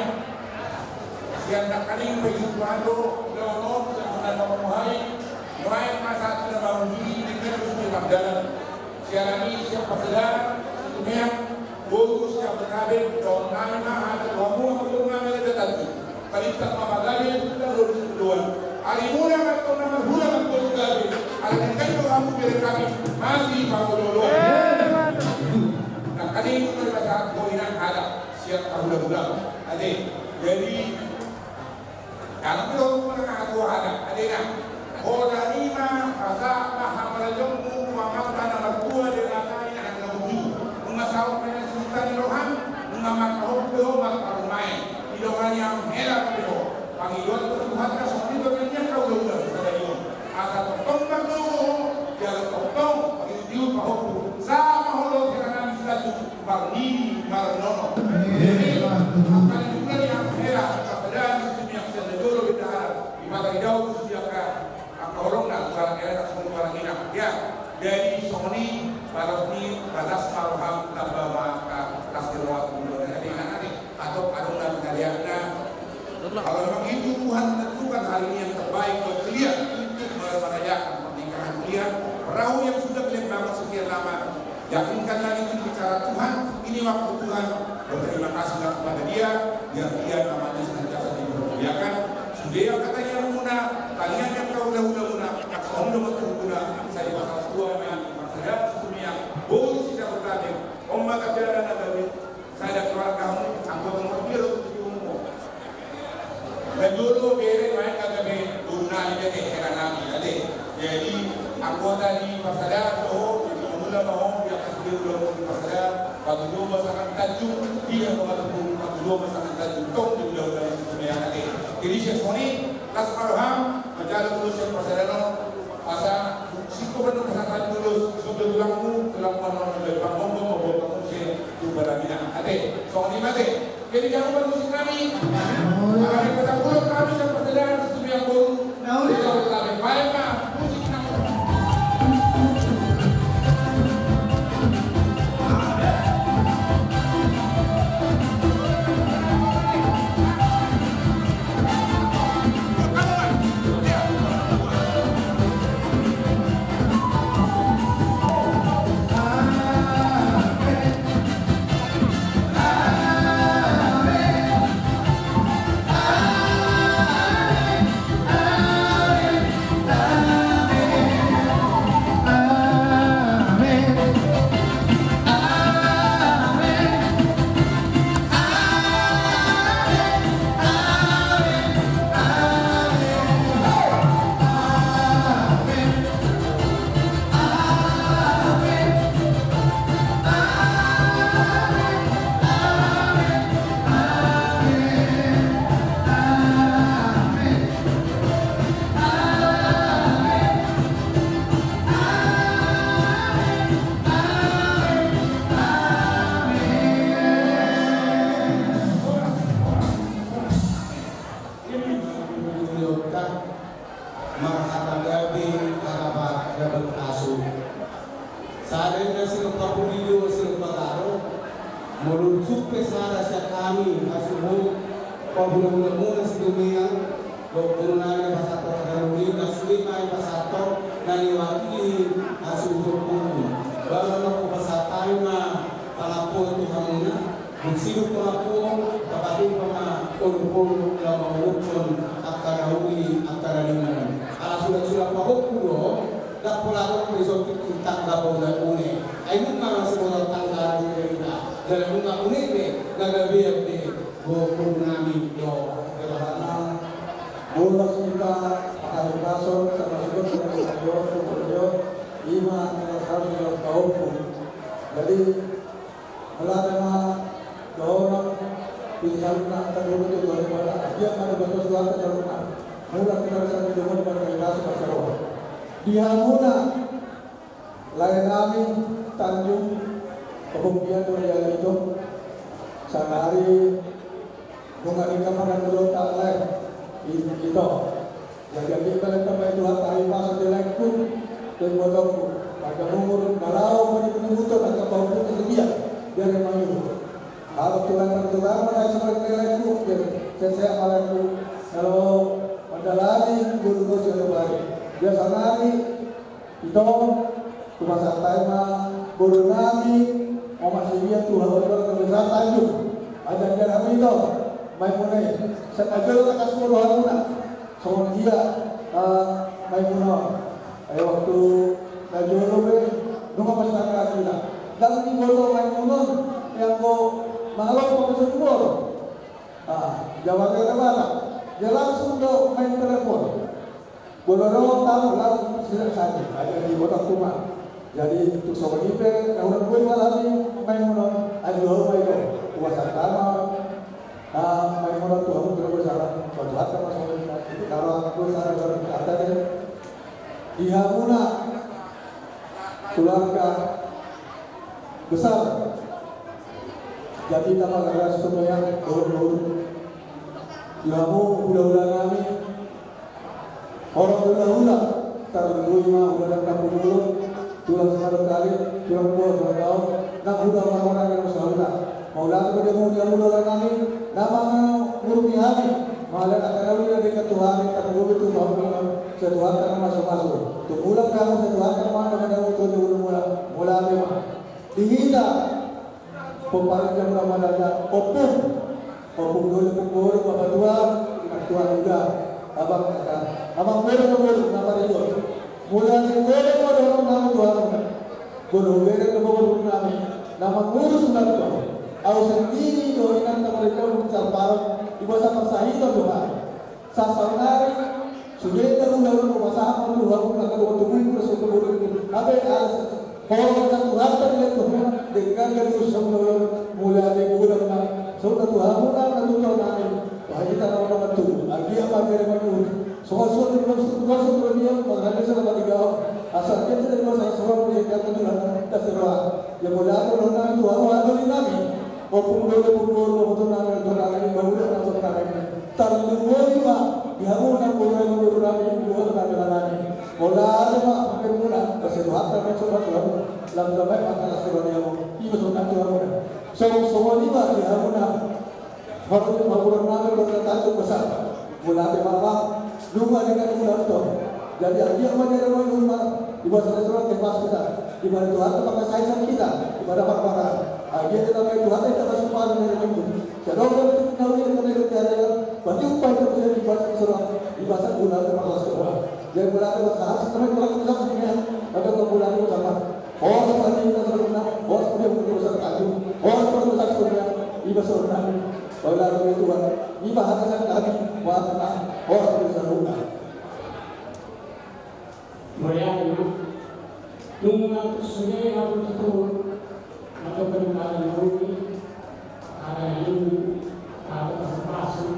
Siang nak kali bagi pando leono sebenarnya memuai noai masa sudah bangun diri dengan usul abdalan. Siang ini siapa sedar dunia bagus yang berkabin don nama ada kamu atau nama ada tadi. Kali tak mamagali sudah lulus kedua. Hari mula atau nama hula atau gabi. Hari kan kamu berkabin masih baru dulu. Nah kali itu pada poinan ada siap hula-hula. Ada jadi kalau belum pernah aku ada nak. Orang lima asa mahamrajmu mahamkan anak tua dengan lain yang lalu. Mengasau dengan sultan rohan, mengamak hobi mak main. Hidupan yang heran itu. Panggilan Tuhan kasih dengan kau lupa sekalian. Asa tombak tu, jangan tombak. Bagi dia bahu sama holo dengan satu bagi marnono. Akan juga yang heran kepada yang sedulur kita. Maka jauh siapa orang nak barang era semua barang ini ya dari soni barang batas marham tambah maka kasirwat mundur dari nanti atau adungan kaliannya kalau memang itu Tuhan tentukan hal ini yang terbaik buat kalian untuk merayakan pernikahan kalian perahu yang sudah kalian bangun sekian lama yakinkanlah itu bicara Tuhan ini waktu Tuhan berterima kasihlah kepada dia biar dia namanya senantiasa dimuliakan. Dia katanya muna, kalian yang kau dah kau muna, saya pasal tua yang saya sesungguhnya boleh tidak bertanya. Ombak keadaan ada saya keluarga kamu, anggota mobil untuk umum. Dan dulu beri main kagak guna ini heran kami ada. Jadi anggota di pasar oh jadi mula mau dia kasih dulu di pasar. Waktu dulu masakan tajuk dia waktu dulu masakan tajuk tong di dalam dunia ada. Jadi Syekh Las Arham menjadi tulus yang persedaran asa siku penuh kesatuan tulus sudah bilangmu dalam panon dari panggung maupun pengungsi itu beramina ade Sony mate jadi jangan lupa musik kami hari kita pulang kami yang persedaran itu yang baru kita lebih baik pak musik kami Jadi, pilihan nak terlalu itu daripada dia ada betul suara terlalu mula kita bisa hidup pada kelas pasarwa. Dia mula lain kami Tanjung kemudian dia itu sehari bunga ikan makan dulu tak lain itu. Jadi kita sampai Tuhan hari pasar di lain pun dan bodoh pada umur malau pada penyusutan atau bau itu dia memang itu. Kalau Tuhan mereka seperti lainku, saya malayku. Kalau mandalani guru jadi baik. Biasa nami itu cuma santai mah guru nami mau masih dia Tuhan orang kebesaran tanjung. Ada kami itu main mulai. Saya ajar kasih puluhan mana. Soal dia main mulai. Ayo waktu ngajar lobe, nunggu pasang lagi lah. Dan di bola main mulai yang mau malam mau sembur, jawabnya mana? Dia langsung do main telepon. Boleh tahu langsung siap saja. Ada di kota rumah. Jadi untuk sobat ipe, kalau gue malam main mulai, ada dua main do. Puasa pertama, main mulai tuh aku terus salah. Buat apa sobat itu kalau aku salah kata deh. Di Hamuna keluarga besar. Jadi nama keras yang dulu kamu udah kami orang udah terlalu lama udah kampung dulu tulang sekali kali tulang buat tahu nak udah orang yang saudara mau lalu ketemu dia udah kami nama guru kami malah akan lalu dari ketuaan tapi guru itu mau setuan karena masuk tuh ulang kamu setuan karena mana itu dulu mulai memang dihina pempaling yang Ramadhan opung dulu bapak tua udah abang kata abang boleh nama itu mulai boleh orang nama Tuhan boleh nama guru sudah tua aku sendiri doinan mereka untuk parok di bahasa persahi itu Tuhan sasanari sudah dulu masalah dulu aku nak waktu guru sudah apa alas orang satu harta dengan Tuhan dengan dari semua mulai dari bulan sudah Tuhan mulai dari tahun ini Tuhan kita orang itu lagi apa dari mana semua belum dia mengenai sama tiga asal kita dari masa semua punya Tuhan dan semua yang mulai dari Tuhan ada di nami opung betul nami baru atau nami terlalu lima dia mulai nami dua nami mulai apa mulai keseluruhan kami coba Tuhan dalam baik antara sebenarnya ibu sudah Tuhan semua lima dia mulai baru nami berkata besar mulai malam rumah dengan bulan Tuhan jadi dia menjadi rumah ibadah Tuhan kepas kita ibadah Tuhan pakai sayang kita ibadah perkara dia kita pakai Tuhan kita masuk pada dari minggu jadi orang itu tahu ini karena itu ada bagi upaya itu bisa dibaca surah dibaca bulan termasuk surah jadi bulan itu harus kami bulan itu sebenarnya ada bulan itu sama seperti kita sebutnya seperti untuk besar kaju seperti besar surah ibadah surah bulan itu Tuhan ibadah sang kami buat seperti besar surah Meriah nunga sungai harus turun atau peninggalan bumi ada ini ada kesempatan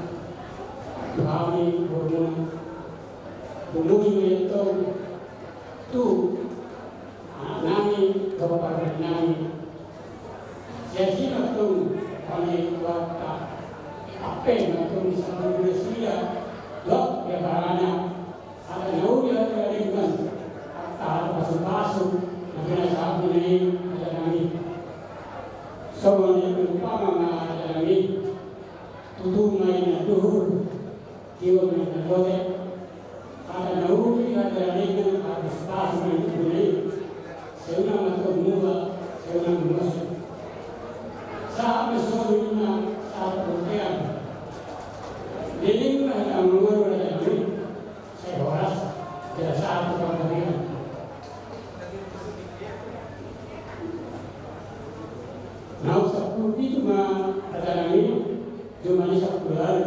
kami bermula itu tu nami kabupaten nami jadi waktu kami waktu apa yang bisa berusia dok ya barana ada naudnya dari kan ada pasuk ada sahabat ini ada nami semuanya berupa ada nami tutu main duhur jiwa main doa ada naudi ada nami ada pasuk ini seorang atau muda seorang musuh sahabat semuanya sahabat berkean jadi mereka mengukur ada nami saya horas tidak satu pemberian. Nah, seperti cuma ada lagi, cuma di sebulan.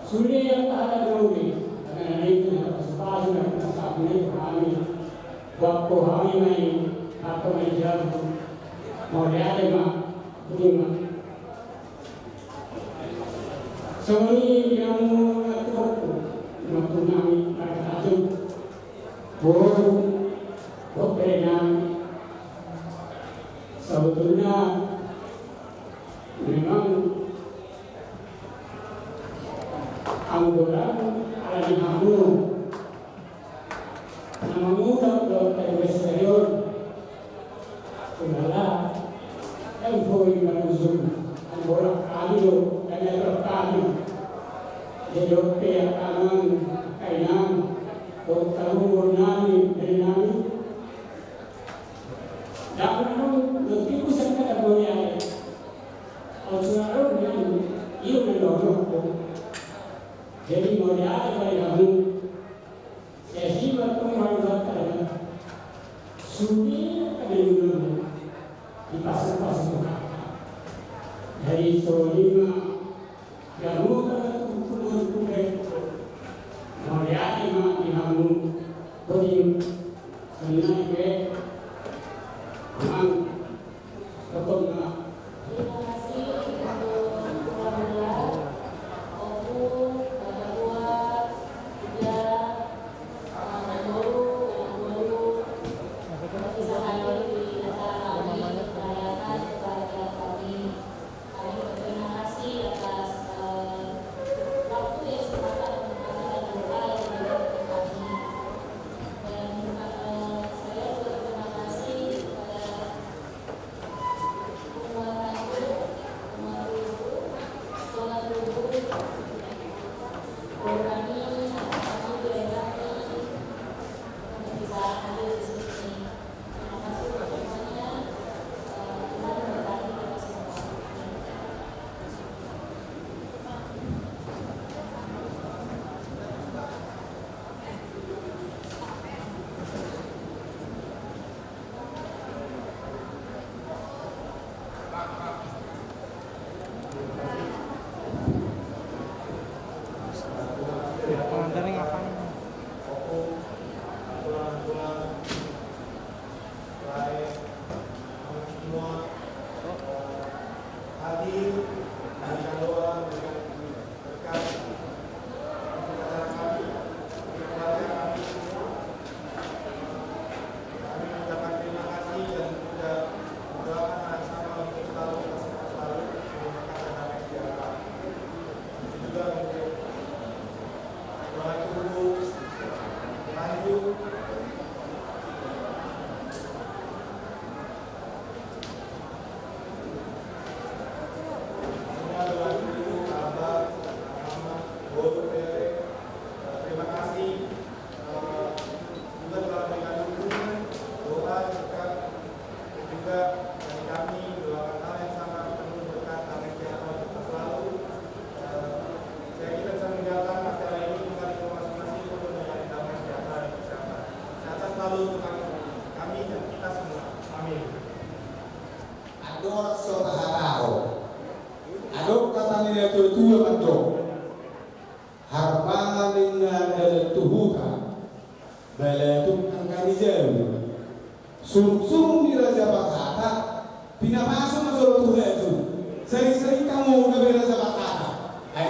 Sudah yang ada lagi, ada lagi itu yang sepatu dan sepatu kami, waktu kami main atau main jalan, mau lihat mah, lima. Semuanya yang waktu kami itu berenang sebetulnya memang anggota ada di Hamur nama muda dari eksterior adalah poi manusum ancora caldo dan terkali jadi oke akan kainam tahu nani nani dalam lebih pusat kata boleh Al-Quran yang ia mendorong jadi boleh ada kamu sesi berkembang kata sudah ada dulu di pasar-pasar dari Solima yang bukan kumpul-kumpul melihat imam kodim mengenai ke memang ketemu. Terima kasih untuk Alhamdulillah Oku, Bapak Tua, Tiga, Baru bisa hadir di acara kami merayakan kebahagiaan kami. Kami berterima kasih atas waktu yang sempurna untuk kita berdoa yang diberikan kami. Dan saya juga berterima kasih kepada Pengantarnya ngapain? hadir memberikan doa, memberikan berkat untuk acara kami, untuk keluarga kami. Kami mengucapkan terima kasih dan juga mendoakan hal sama untuk selalu kita sehat selalu menggunakan damai sejahtera. Juga untuk doa tubuh lanjut. Terima kasih juga telah memberikan dukungan, doa, berkat, juga dari kami doakan hal yang sama penuh berkat damai sejahtera kita selalu. Saya kita bisa menjalankan acara ini kembali ke masing-masing untuk mencari damai sejahtera dan kesehatan. Sehat selalu untuk kami dan kita semua. Amin. Ador sotaharao. Ador kata nila tuwa manto. Harbangan dengan ada tubuhkan balatuk angkani jauh sum-sum di Raja Bakata pinapasok masuk Tuhan itu sering-sering kamu ke Raja Bakata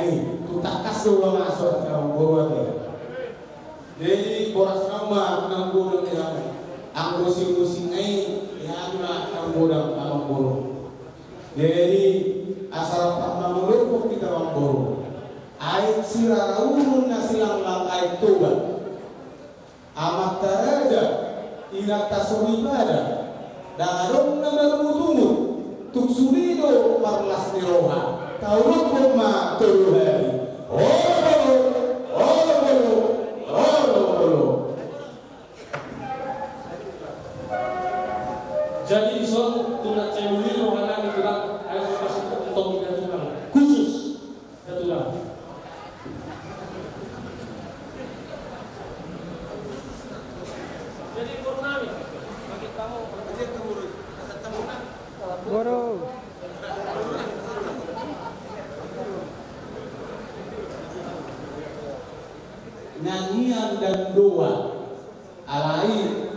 ini tutakas doang masuk ke dalam bawah dia jadi boras nama nang burung dia ang musing-musing ini yang nang burung ang burung jadi asal tak mamuluk kita ang burung ayat siraraun nasilang lang ayat tuba amat taraja inak tasuribada darong na dalumutumut tuksulido marlas ni roha taurok puma turuhari Jadi isong tunat cewek rohana itu lah ayat masuk untuk kita tulang khusus tulang. Jadi purnami bagi kamu Guru. Nyanyian dan doa alai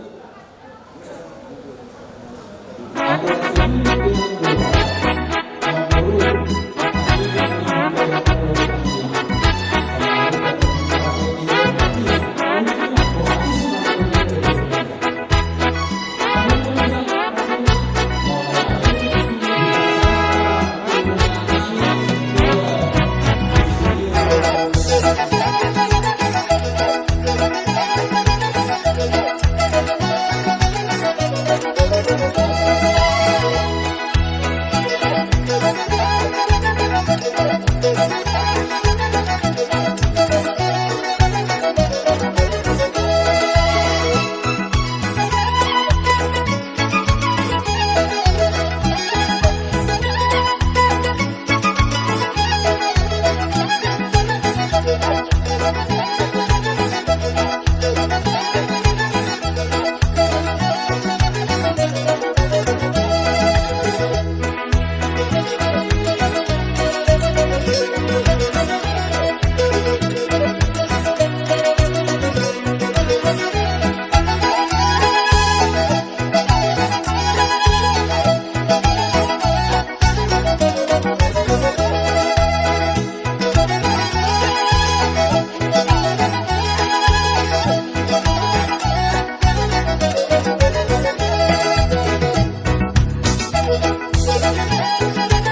Thank you.